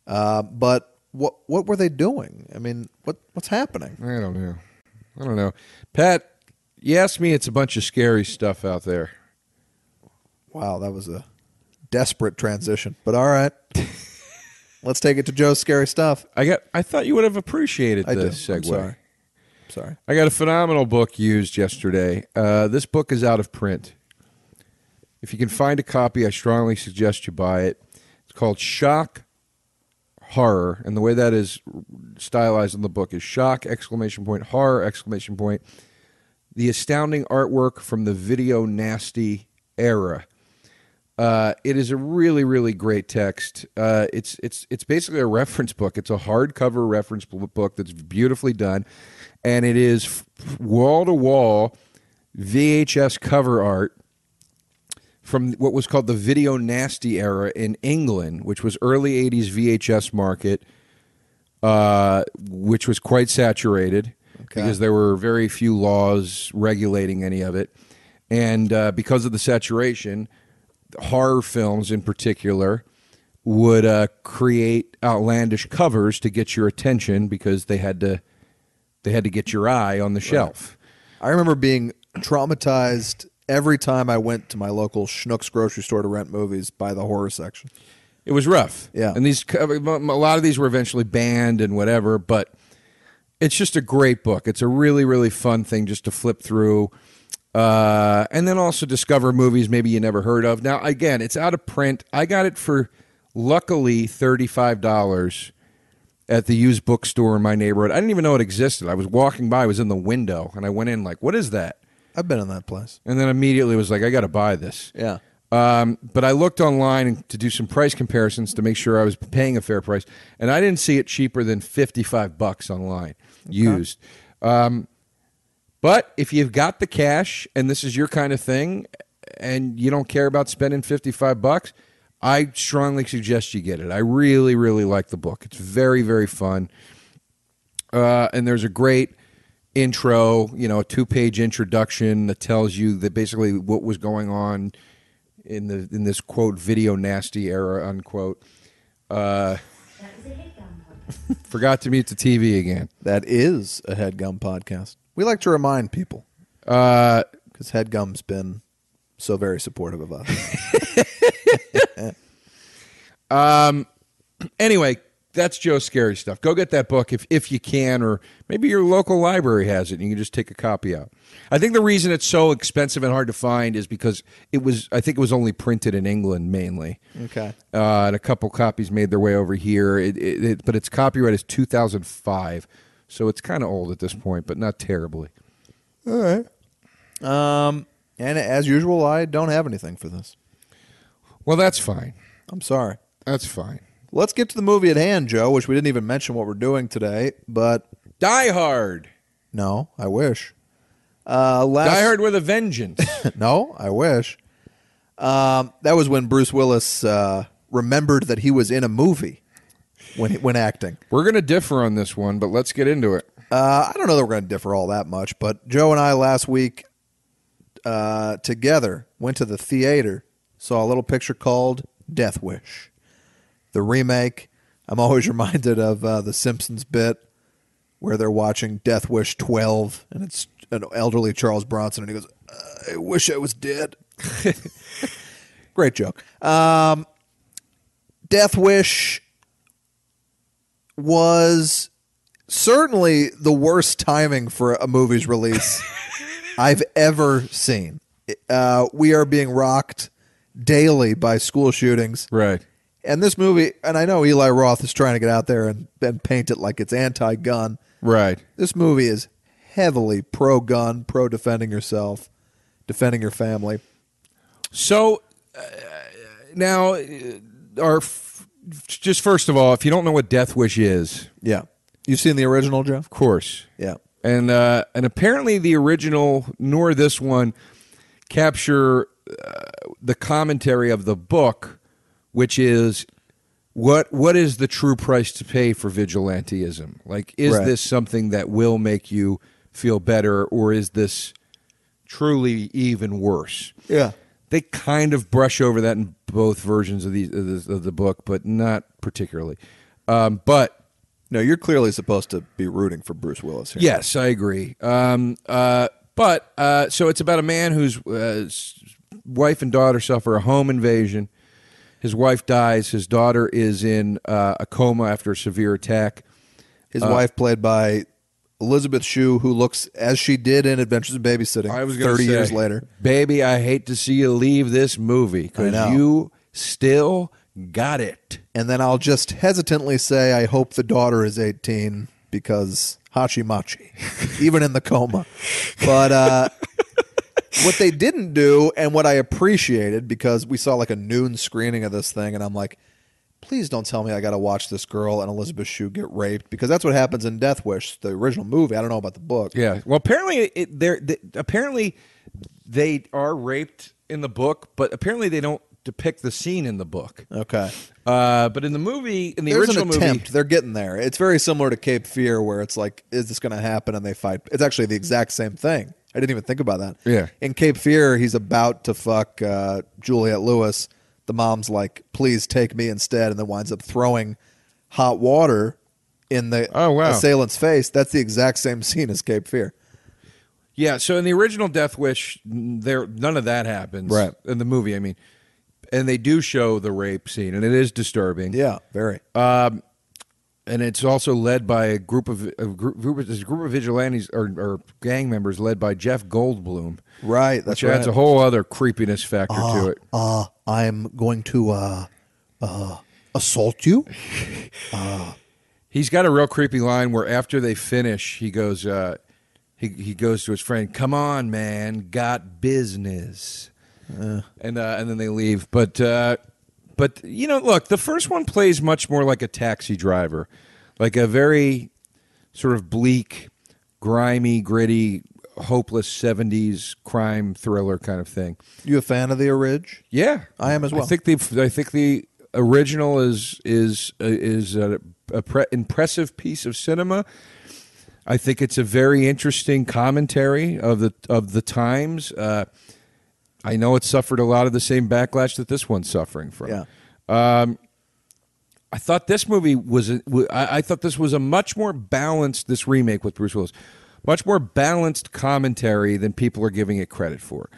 But what were they doing? I mean, what's happening? I don't know. Pat, you asked me, it's a bunch of scary stuff out there. Wow, that was a desperate transition. But all right. Let's take it to Joe's scary stuff. I thought you would have appreciated I this do. segue. I'm sorry. I got a phenomenal book used yesterday. This book is out of print. If you can find a copy, I strongly suggest you buy it. It's called Shock Horror, and the way that is stylized in the book is shock, ! Horror, ! The astounding artwork from the video nasty era. It is a really, really great text. It's basically a reference book. It's a hardcover reference book that's beautifully done, and it is wall-to-wall VHS cover art from what was called the video nasty era in England, which was early 80s VHS market, which was quite saturated because there were very few laws regulating any of it. And because of the saturation, horror films in particular would create outlandish covers to get your attention because they had to get your eye on the shelf. I remember being traumatized every time I went to my local Schnucks grocery store to rent movies by the horror section. It was rough. Yeah. And a lot of these were eventually banned and whatever, but it's just a great book. It's a really, really fun thing just to flip through. And then also discover movies maybe you never heard of. Now, again, it's out of print. I got it for, luckily, $35 at the used bookstore in my neighborhood. I didn't even know it existed. I was walking by, I was in the window, and I went in like, what is that? I've been in that place. And then immediately was like, I got to buy this. Yeah. But I looked online to do some price comparisons to make sure I was paying a fair price, and I didn't see it cheaper than $55 online, used. But if you've got the cash and this is your kind of thing and you don't care about spending $55, I strongly suggest you get it. I really, really like the book. It's very, very fun. And there's a great intro, a 2-page introduction that tells you that basically what was going on in this, quote, video nasty era, unquote. Forgot to mute the TV again. That is a HeadGum podcast. We like to remind people because HeadGum's been so very supportive of us. Anyway, that's Joe's scary stuff. Go get that book if you can, or maybe your local library has it and you can just take a copy out. I think the reason it's so expensive and hard to find is because I think it was only printed in England mainly. Okay. And a couple copies made their way over here. But its copyright is 2005. So it's kind of old at this point, but not terribly. All right. And as usual, I don't have anything for this. Well, that's fine. I'm sorry. That's fine. Let's get to the movie at hand, Joe, which we didn't even mention what we're doing today, but... Die Hard. No, I wish. Die Hard with a Vengeance. No, I wish. That was when Bruce Willis remembered that he was in a movie when acting. We're going to differ on this one, but let's get into it. I don't know that we're going to differ all that much, but Joe and I last week together went to the theater, saw a little picture called Death Wish. The remake. I'm always reminded of the Simpsons bit where they're watching Death Wish 12, and it's an elderly Charles Bronson, and he goes, I wish I was dead. Great joke. Death Wish was certainly the worst timing for a movie's release I've ever seen. We are being rocked daily by school shootings. Right. And this movie, and I know Eli Roth is trying to get out there and paint it like it's anti-gun. Right. This movie is heavily pro-gun, pro-defending yourself, defending your family. So, now, just first of all, if you don't know what Death Wish is... Yeah. You've seen the original, Jeff? Of course. Yeah. And apparently the original, nor this one, capture the commentary of the book, which is what is the true price to pay for vigilantism? Like, is Right. this something that will make you feel better, or is this truly even worse? Yeah. They kind of brush over that in both versions of the book, but not particularly. But No, you're clearly supposed to be rooting for Bruce Willis here. Yes, I agree. But so it's about a man whose wife and daughter suffer a home invasion. His wife dies. His daughter is in a coma after a severe attack. His wife, played by Elizabeth Shue, who looks as she did in Adventures in Babysitting. I was gonna 30 say, years later. Baby, I hate to see you leave this movie I know. because you still got it. And then I'll just hesitantly say, I hope the daughter is 18 because Hachimachi, even in the coma. But what they didn't do, and what I appreciated, because we saw like a noon screening of this thing, and I'm like, please don't tell me I got to watch this girl and Elizabeth Shue get raped, because that's what happens in Death Wish, the original movie. I don't know about the book. Yeah. Well, apparently, apparently they are raped in the book, but apparently they don't depict the scene in the book. Okay. But in the movie, in the There's original an attempt. movie, They're getting there. It's very similar to Cape Fear, where it's like, is this going to happen? And they fight. It's actually the exact same thing. I didn't even think about that. Yeah. In Cape Fear, he's about to fuck Juliette Lewis. The mom's like, please take me instead, and then winds up throwing hot water in the assailant's face. That's the exact same scene as Cape Fear. yeah. So in the original Death Wish, none of that happens. Right. In the movie, I mean, and they do show the rape scene, and it is disturbing. Yeah, very. And it's also led by a group of vigilantes or gang members led by Jeff Goldblum. Right, that's which adds a whole other creepiness factor to it. I'm going to assault you. He's got a real creepy line where after they finish, he goes, he goes to his friend, "Come on, man, got business," and then they leave. But you know, look, the first one plays much more like a Taxi Driver, like a very sort of bleak, grimy, gritty, hopeless 70s crime thriller kind of thing. You a fan of the orig? Yeah, I am as well. I think the original is an impressive piece of cinema. I think it's a very interesting commentary of the times. I know it suffered a lot of the same backlash that this one's suffering from. Yeah. I thought this movie was. I thought this was a much more balanced. This remake with Bruce Willis, much more balanced commentary than people are giving it credit for.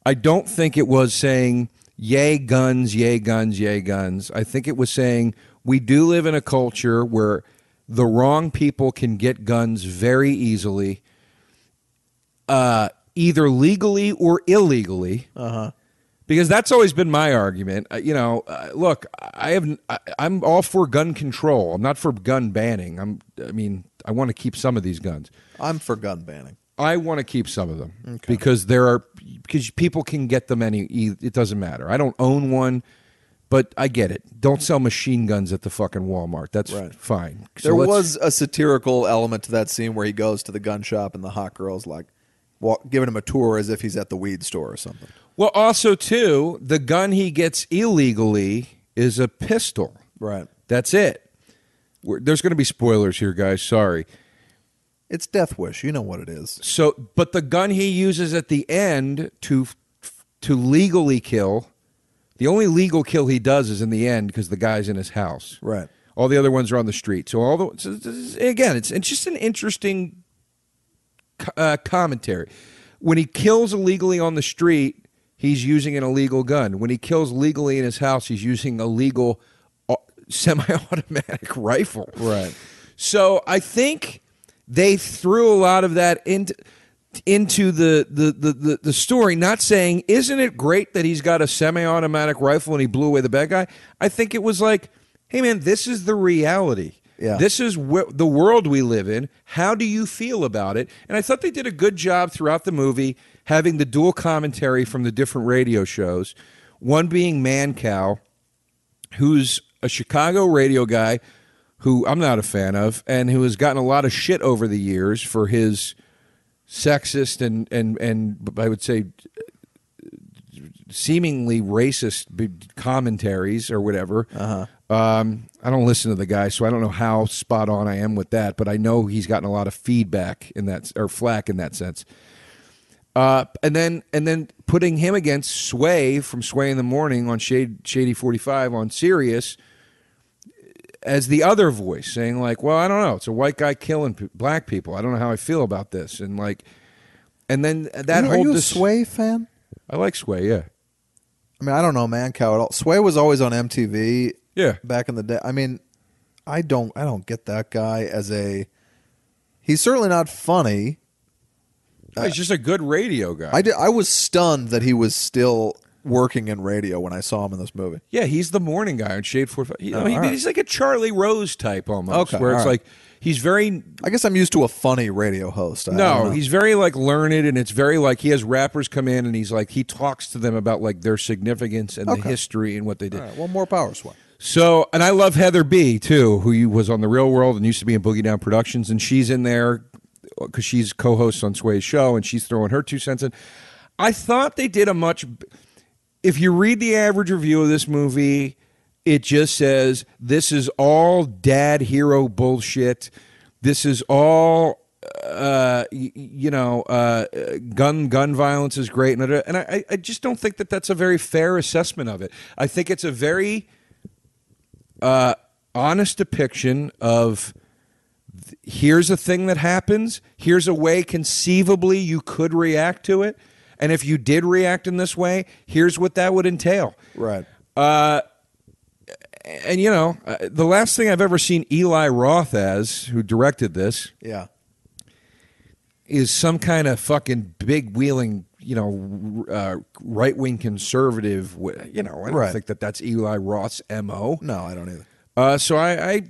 I don't think it was saying "yay guns, yay guns, yay guns." I think it was saying we do live in a culture where the wrong people can get guns very easily, either legally or illegally. Because that's always been my argument. Look, I'm all for gun control. I'm not for gun banning. I want to keep some of these guns. I'm for gun banning. I want to keep some of them because people can get them it doesn't matter. I don't own one, but I get it. Don't sell machine guns at the fucking Walmart. That's fine. There was a satirical element to that scene where he goes to the gun shop and the hot girl's like giving him a tour as if he's at the weed store or something. Well, also, too, the gun he gets illegally is a pistol. Right. That's it. There's going to be spoilers here, guys. Sorry. It's Death Wish. You know what it is. So, but the gun he uses at the end to legally kill, the only legal kill he does is in the end because the guy's in his house. Right. All the other ones are on the street. So again, it's just an interesting commentary. When he kills illegally on the street, he's using an illegal gun. When he kills legally in his house, he's using a legal semi-automatic rifle. Right. So I think they threw a lot of that into the story, not saying, isn't it great that he's got a semi-automatic rifle and he blew away the bad guy? I think it was like, hey, man, this is the reality. Yeah. This is the world we live in. How do you feel about it? And I thought they did a good job throughout the movie having the dual commentary from the different radio shows, one being Mancow, who's a Chicago radio guy who I'm not a fan of and who has gotten a lot of shit over the years for his sexist and I would say seemingly racist commentaries or whatever. I don't listen to the guy, so I don't know how spot on I am with that, but I know he's gotten a lot of feedback in that, or flack in that sense. And then putting him against Sway from Sway in the Morning on Shady 45 on Sirius, as the other voice, saying like, "Well, I don't know. It's a white guy killing black people. I don't know how I feel about this." And like, and then that Are whole you a Sway fan? I like Sway. Yeah, I mean, I don't know Mancow at all. Sway was always on MTV. Yeah. Back in the day. I mean, I don't get that guy as a. He's certainly not funny. he's just a good radio guy. I was stunned that he was still working in radio when I saw him in this movie. Yeah, he's the morning guy on Shade 45. all right. He's like a Charlie Rose type almost, Okay, where it's all right. like he's very. I guess I'm used to a funny radio host. I don't know. He's very like learned, and it's very like he has rappers come in, and he's like he talks to them about like their significance and the history and what they did. All right, well, more power, Sway. So, and I love Heather B too, who was on The Real World and used to be in Boogie Down Productions, and she's in there because she's co-host on Sway's show, and she's throwing her 2 cents in. I thought they did a much. If you read the average review of this movie, it just says this is all dad hero bullshit. This is all, gun violence is great, and I just don't think that that's a very fair assessment of it. I think it's a very honest depiction of here's a thing that happens. Here's a way conceivably you could react to it. And if you did react in this way, here's what that would entail. Right. The last thing I've ever seen Eli Roth as, who directed this, Yeah. is some kind of fucking big wheeling, right wing conservative. I don't Right. think that that's Eli Roth's MO. No, I don't either. So I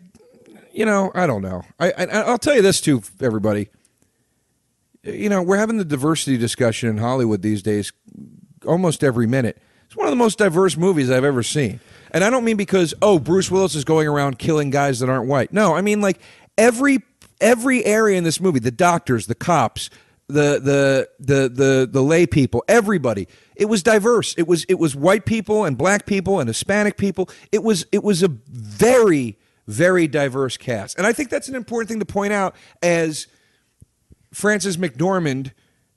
don't know. I'll tell you this too, everybody. We're having the diversity discussion in Hollywood these days almost every minute. It's one of the most diverse movies I've ever seen. And I don't mean because, Bruce Willis is going around killing guys that aren't white. No, I mean like every area in this movie, the doctors, the cops, the lay people, everybody. It was diverse. It was white people and black people and Hispanic people. It was a very, very diverse cast. And I think that's an important thing to point out as Frances McDormand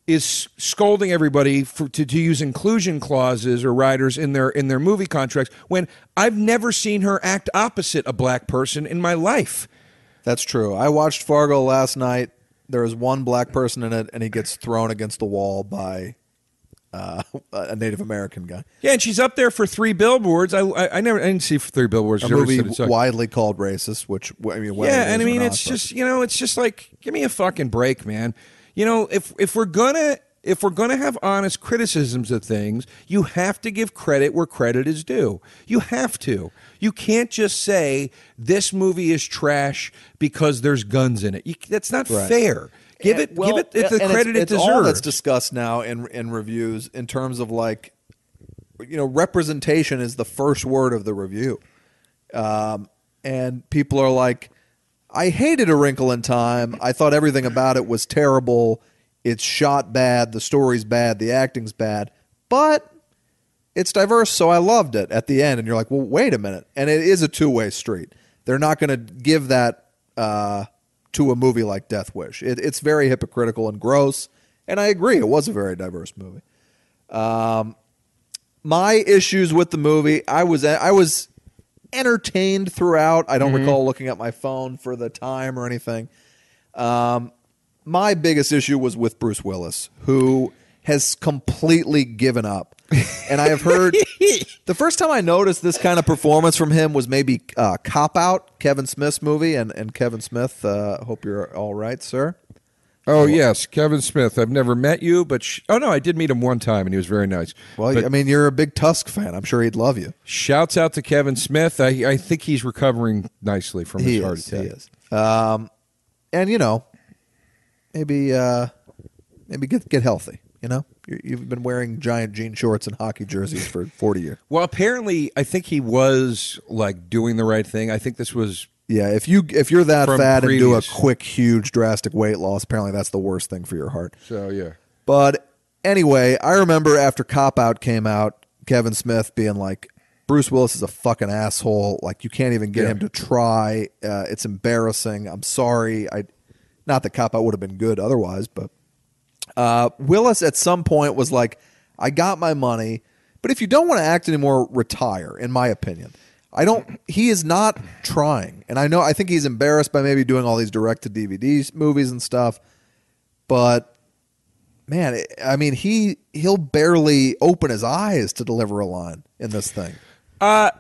is scolding everybody to use inclusion clauses or riders in their movie contracts when I've never seen her act opposite a black person in my life. That's true. I watched Fargo last night. There is one black person in it, and he gets thrown against the wall by a Native American guy. Yeah, and she's up there for 3 billboards. I didn't see 3 billboards. A movie widely called racist, which I mean, whether yeah, and I mean, not, it's just it's just like give me a fucking break, man. If we're gonna have honest criticisms of things, you have to give credit where credit is due. You have to. You can't just say this movie is trash because there's guns in it. That's not fair. Give it the credit it deserves. All that's discussed now in reviews in terms of like, representation is the first word of the review, and people are like, I hated A Wrinkle in Time. I thought everything about it was terrible. It's shot bad. The story's bad. The acting's bad. But it's diverse, so I loved it at the end. And you're like, well, wait a minute. And it is a two-way street. They're not going to give that to a movie like Death Wish. It's very hypocritical and gross. And I agree. It was a very diverse movie. My issues with the movie, I was entertained throughout. I don't recall looking at my phone for the time or anything. My biggest issue was with Bruce Willis, who has completely given up. And I have heard the first time I noticed this kind of performance from him was maybe Cop Out, Kevin Smith's movie. And Kevin Smith, hope you're all right, sir. Oh, yes, Kevin Smith. I've never met you, but no, I did meet him one time, and he was very nice. Well, but I mean, you're a big Tusk fan. I'm sure he'd love you. Shouts out to Kevin Smith. I think he's recovering nicely from his heart attack. He is. And, maybe get healthy, You've been wearing giant jean shorts and hockey jerseys for 40 years. Well, apparently, I think he was, like, doing the right thing. I think this was... Yeah, if you're that fat and do a previous. quick, huge, drastic weight loss, apparently that's the worst thing for your heart. So, yeah. But anyway, I remember after Cop Out came out, Kevin Smith being like, Bruce Willis is a fucking asshole. Like, you can't even get him to try. It's embarrassing. I'm sorry. Not that Cop Out would have been good otherwise, but Willis at some point was like, I got my money, but if you don't want to act anymore, retire, in my opinion. He is not trying. And I think he's embarrassed by maybe doing all these direct-to-DVD movies and stuff. But, man, I mean, he'll barely open his eyes to deliver a line in this thing. I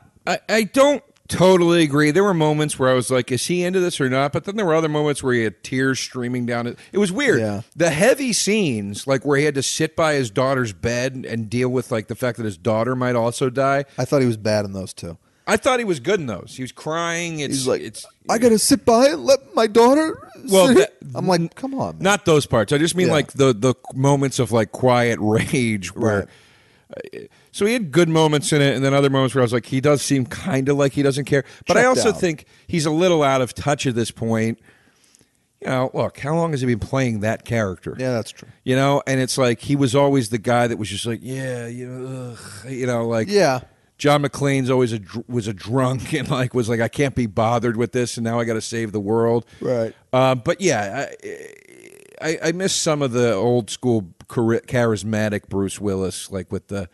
don't totally agree. There were moments where I was like, is he into this or not? But then there were other moments where he had tears streaming down it. It was weird. Yeah. The heavy scenes, like where he had to sit by his daughter's bed and deal with like the fact that his daughter might also die. I thought he was bad in those, too. I thought he was good in those. He was crying. He's like, I got to sit by and let my daughter sit. I'm like, come on, man. Not those parts. I just mean like the moments of like quiet rage where... Right. So he had good moments in it, and then other moments where I was like, he does seem kind of like he doesn't care. But I also think he's a little out of touch at this point. You know, look, how long has he been playing that character? Yeah, that's true. You know, and it's like he was always the guy that was just like, yeah, like John McClane's always was a drunk and like was like, I can't be bothered with this, and now I got to save the world. Right. But yeah, I miss some of the old school charismatic Bruce Willis, like with the.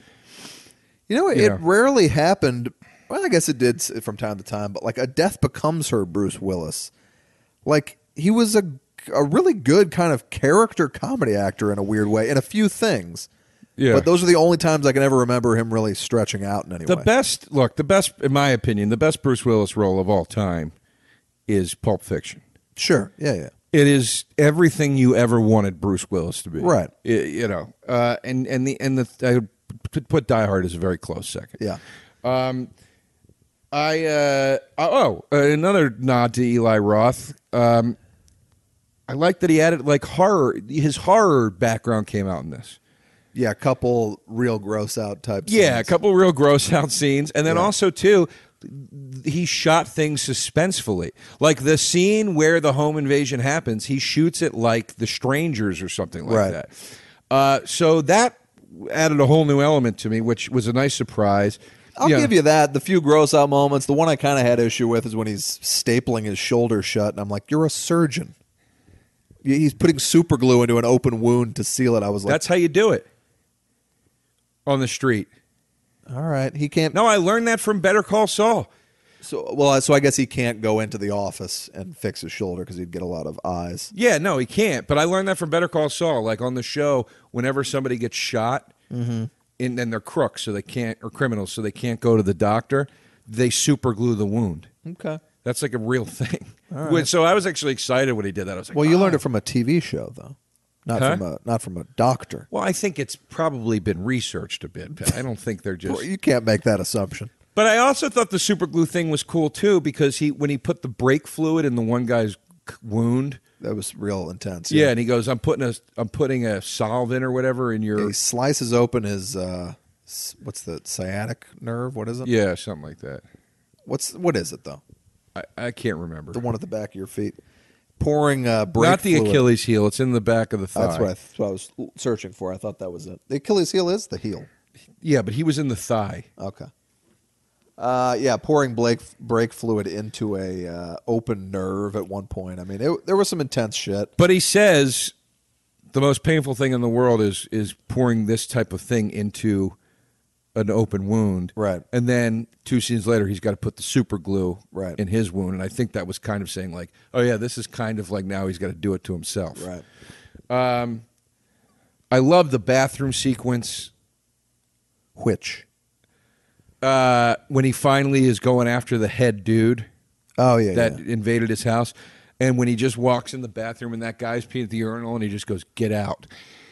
It rarely happened. Well, I guess it did from time to time, but like a death becomes her Bruce Willis. Like he was a really good kind of character comedy actor in a weird way in a few things. Yeah. But those are the only times I can ever remember him really stretching out in any way. The best, in my opinion, the best Bruce Willis role of all time is Pulp Fiction. Sure. Yeah. It is everything you ever wanted Bruce Willis to be. Right. I put Die Hard as a very close second. Yeah. Another nod to Eli Roth. I like that he added like horror. His horror background came out in this. Yeah, a couple real gross out type scenes. Yeah, a couple real gross out scenes. And then also, too, he shot things suspensefully. Like the scene where the home invasion happens, he shoots it like The Strangers or something like that. So that added a whole new element to me, which was a nice surprise. I'll give you that. The few gross out moments. The one I kind of had issue with is when he's stapling his shoulder shut, and I'm like, you're a surgeon. He's putting super glue into an open wound to seal it. I was like, that's how you do it on the street. All right, he can't. No, I learned that from Better Call Saul. So I guess he can't go into the office and fix his shoulder because he'd get a lot of eyes. Yeah, no, he can't. But I learned that from Better Call Saul. Like on the show, whenever somebody gets shot, and they're crooks, so they can't, or criminals, so they can't go to the doctor, they super glue the wound. Okay, that's like a real thing. Right. So I was actually excited when he did that. I was like, well, you learned it from a TV show, though. Not from a doctor. Well, I think it's probably been researched a bit. I don't think they're just. Well, you can't make that assumption. But I also thought the super glue thing was cool too because when he put the brake fluid in the one guy's wound, that was real intense. Yeah, and he goes, "I'm putting a solvent or whatever in your." Yeah, he slices open his what's the sciatic nerve? What is it? Yeah, something like that. What is it though? I can't remember. The one at the back of your feet. Pouring brake Not the fluid. Achilles heel. It's in the back of the thigh. That's what I was searching for. I thought that was it. The Achilles heel is the heel. Yeah, but he was in the thigh. Okay. Pouring brake fluid into a open nerve at one point. I mean, there was some intense shit. But he says the most painful thing in the world is pouring this type of thing into an open wound. Right. And then 2 scenes later, he's got to put the super glue right. in his wound. And I think that was kind of saying like, oh, yeah, this is kind of like now he's got to do it to himself. Right. I love the bathroom sequence. Which? When he finally is going after the head dude. Oh, yeah. That invaded his house. And when he just walks in the bathroom and that guy's peeing at the urinal and he just goes, get out.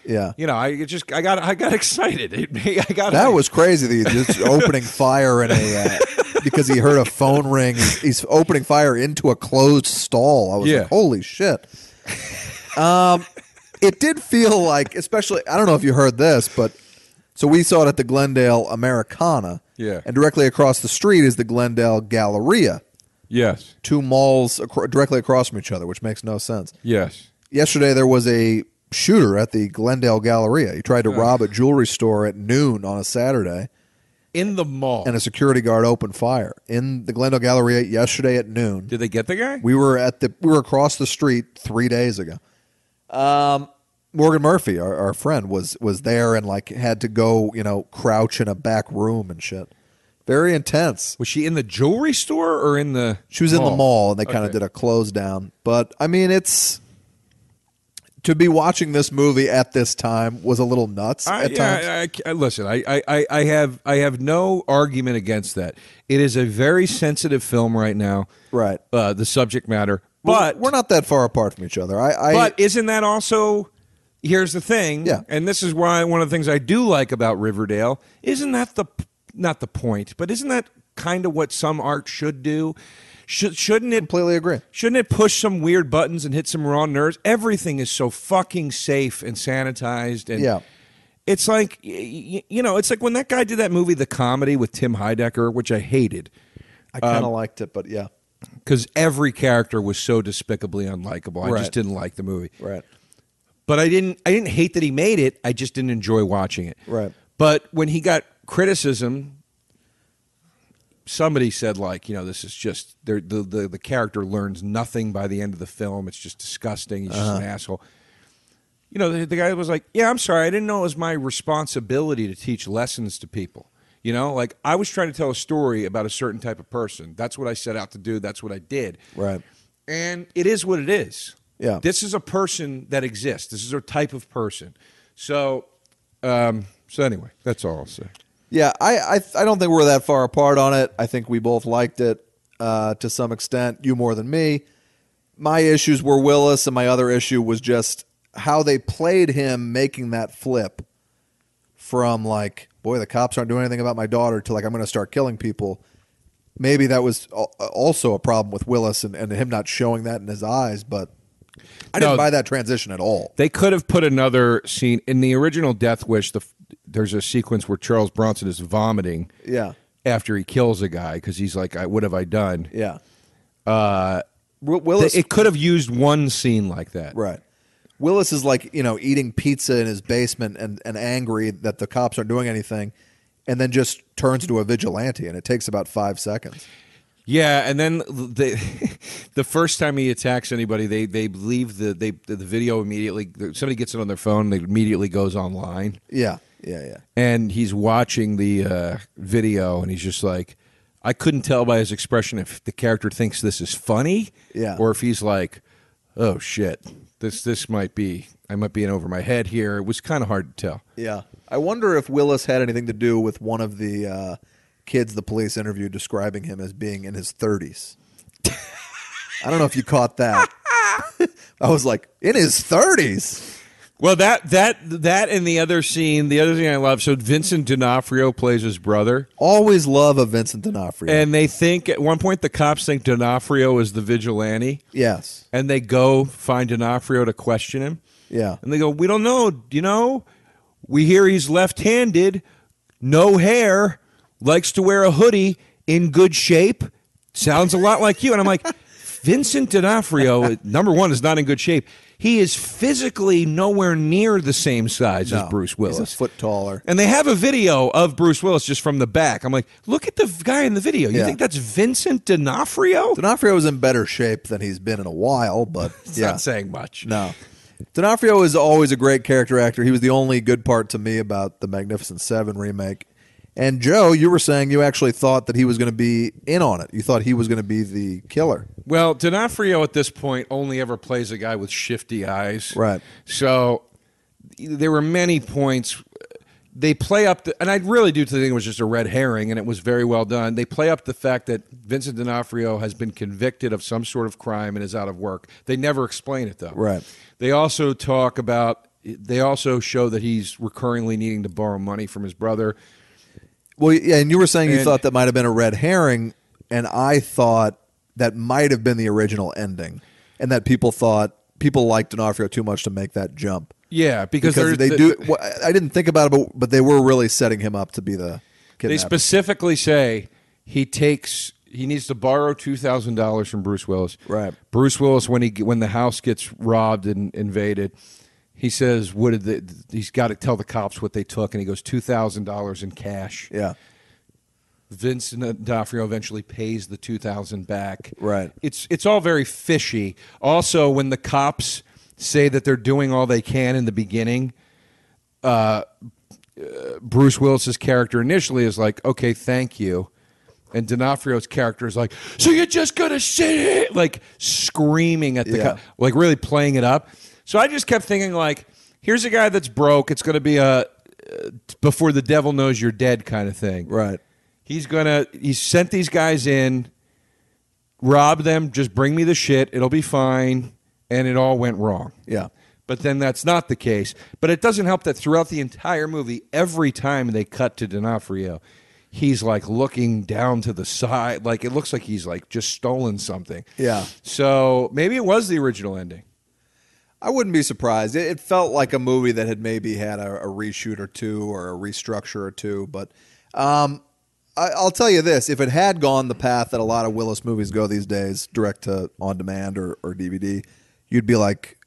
Yeah, I got excited. That was crazy. That he's just opening fire in a because he heard a phone ring. He's opening fire into a closed stall. I was like, holy shit. It did feel like, especially, I don't know if you heard this, but so we saw it at the Glendale Americana. Yeah, and directly across the street is the Glendale Galleria. Yes, 2 malls directly across from each other, which makes no sense. Yes. Yesterday there was a shooter at the Glendale Galleria. He tried to rob a jewelry store at noon on a Saturday. In the mall. And a security guard opened fire in the Glendale Galleria yesterday at noon. Did they get the guy? We were across the street 3 days ago. Morgan Murphy, our friend, was there and like had to go, crouch in a back room and shit. Very intense. Was she in the jewelry store or in the? She was in the mall, and they kind of Okay. did a close down. But I mean, it's to be watching this movie at this time was a little nuts at times. Listen, I have no argument against that. It is a very sensitive film right now. Right. The subject matter, but we're not that far apart from each other. But isn't that also? Here's the thing, Yeah. and this is why one of the things I do like about Riverdale isn't that not the point, but isn't that kind of what some art should do? Shouldn't it completely agree. Shouldn't it push some weird buttons and hit some raw nerves? Everything is so fucking safe and sanitized, and Yeah. it's like it's like when that guy did that movie, The Comedy, with Tim Heidecker, which I hated I kind of liked it, but yeah. because every character was so despicably unlikable. I Right. just didn't like the movie. Right. But I didn't hate that he made it. I just didn't enjoy watching it. Right. But when he got criticism, somebody said this is just the character learns nothing by the end of the film. It's just disgusting. He's just an asshole. The guy was like, "Yeah, I'm sorry. I didn't know it was my responsibility to teach lessons to people. I was trying to tell a story about a certain type of person. That's what I set out to do. That's what I did. Right. And it is what it is. Yeah. This is a person that exists. This is a type of person. So anyway, that's all I'll say. Yeah, I don't think we're that far apart on it. I think we both liked it to some extent. You more than me. My issues were Willis, and my other issue was just how they played him making that flip from boy, the cops aren't doing anything about my daughter to I'm going to start killing people. Maybe that was also a problem with Willis and him not showing that in his eyes, but I didn't buy that transition at all. They could have put another scene in the original Death Wish. There's a sequence where Charles Bronson is vomiting. Yeah. After he kills a guy because he's like, "What have I done?" Yeah. Willis. It could have used one scene like that. Right. Willis is eating pizza in his basement and angry that the cops aren't doing anything, and then just turns into a vigilante, and it takes about 5 seconds. Yeah, and then the first time he attacks anybody, they leave the video immediately. Somebody gets it on their phone, and it immediately goes online. Yeah. And he's watching the video, and he's just like, I couldn't tell by his expression if the character thinks this is funny, or if he's like, oh shit, this might be, I might be in over my head here. It was kind of hard to tell. Yeah. I wonder if Willis had anything to do with one of the kids the police interviewed describing him as being in his 30s. I don't know if you caught that. I was like, in his 30s? Well, that and the other scene I love. So Vincent D'Onofrio plays his brother. Always love a Vincent D'Onofrio. And they think, at one point, the cops think D'Onofrio is the vigilante. Yes. And they go find D'Onofrio to question him. Yeah. And they go, we don't know. We hear he's left-handed, no hair, likes to wear a hoodie, in good shape. Sounds a lot like you. And I'm like, Vincent D'Onofrio, number one, is not in good shape. He is physically nowhere near the same size as Bruce Willis. He's a foot taller. And they have a video of Bruce Willis just from the back. I'm like, look at the guy in the video. You Yeah. think that's Vincent D'Onofrio? D'Onofrio is in better shape than he's been in a while, but It's yeah. not saying much. No. D'Onofrio is always a great character actor. He was the only good part to me about the Magnificent Seven remake. And Joe, you were saying you actually thought that he was going to be in on it. You thought he was going to be the killer. Well, D'Onofrio at this point only ever plays a guy with shifty eyes. Right. So there were many points. They play up, and I really do think it was just a red herring, and it was very well done. They play up the fact that Vincent D'Onofrio has been convicted of some sort of crime and is out of work. They never explain it, though. Right. They also talk about, they also show that he's recurringly needing to borrow money from his brother. Well, yeah, and you were saying you And- thought that might have been a red herring, and I thought that might have been the original ending, and that people liked D'Onofrio too much to make that jump. Yeah, because they do. Well, I didn't think about it, but they were really setting him up to be the kidnapper. They specifically say he needs to borrow $2,000 from Bruce Willis. Right. Bruce Willis, when the house gets robbed and invaded, he says, he's got to tell the cops what they took, and he goes, $2,000 in cash. Yeah. Vincent D'Onofrio eventually pays the $2,000 back. Right. It's all very fishy. Also, when the cops say that they're doing all they can in the beginning, Bruce Willis's character initially is like, okay, thank you. And D'Onofrio's character is like, so you're just going to sit here? Like screaming at the like really playing it up. So I just kept thinking like, here's a guy that's broke. It's going to be a before the devil knows you're dead kind of thing. Right. He's sent these guys in, rob them, just bring me the shit. It'll be fine. And it all went wrong. Yeah. But then that's not the case. But it doesn't help that throughout the entire movie, every time they cut to D'Onofrio, he's like looking down to the side. Like it looks like he's like just stolen something. Yeah. So maybe it was the original ending. I wouldn't be surprised. It felt like a movie that had maybe had a reshoot or two or a restructure or two. But I'll tell you this. If it had gone the path that a lot of Willis movies go these days, direct to on demand or DVD, you'd be like,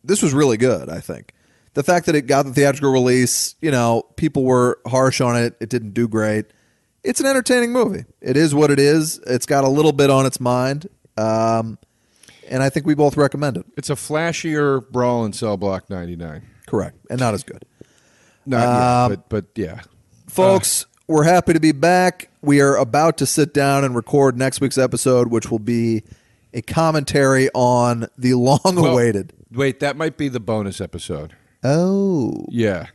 this was really good, I think. The fact that it got the theatrical release, people were harsh on it. It didn't do great. It's an entertaining movie. It is what it is. It's got a little bit on its mind. And I think we both recommend it. It's a flashier Brawl in Cell Block 99. Correct. And not as good. Not yet, but yeah. Folks, we're happy to be back. We are about to sit down and record next week's episode, which will be a commentary on the long-awaited... Wait, that might be the bonus episode. Oh. Yeah.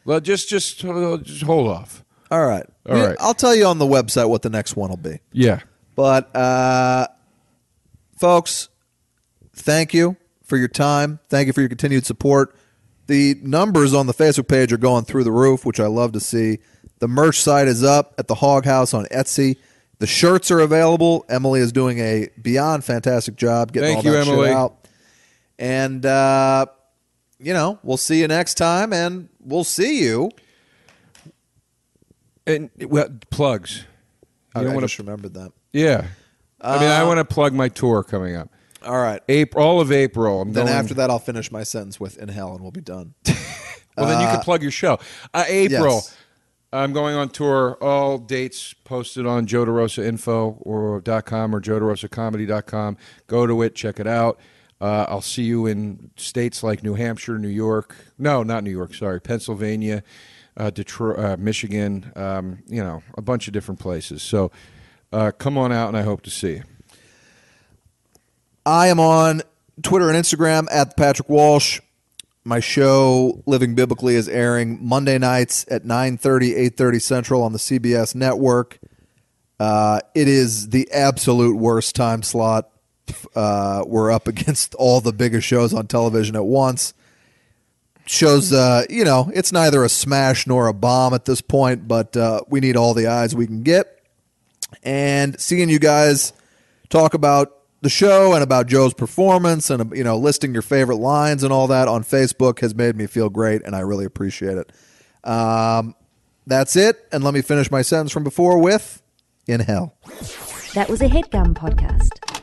Well, just hold off. All right. All right. I'll tell you on the website what the next one will be. Yeah. But, folks, thank you for your time. Thank you for your continued support. The numbers on the Facebook page are going through the roof, which I love to see. The merch site is up at the Hog House on Etsy. The shirts are available. Emily is doing a beyond fantastic job getting all that shit out. And, we'll see you next time, and we'll see you. And plugs. I just remembered that. Yeah. I want to plug my tour coming up. All right. All of April. Then after that, I'll finish my sentence with "in hell" and we'll be done. Well, then you can plug your show. April. Yes. I'm going on tour. All dates posted on Joe DeRosa Info or .com or JoeDeRosaComedy.com. Go to it. Check it out. I'll see you in states like New Hampshire, New York. No, not New York. Sorry, Pennsylvania, Detroit, Michigan. A bunch of different places. So come on out, and I hope to see you. I am on Twitter and Instagram at Patrick Walsh. My show, Living Biblically, is airing Monday nights at 9:30, 8:30 Central on the CBS network. It is the absolute worst time slot. We're up against all the biggest shows on television at once. Shows, it's neither a smash nor a bomb at this point, but we need all the eyes we can get. And seeing you guys talk about the show and about Joe's performance and, listing your favorite lines and all that on Facebook has made me feel great, and I really appreciate it. That's it. And let me finish my sentence from before with, in hell. That was a HeadGum podcast.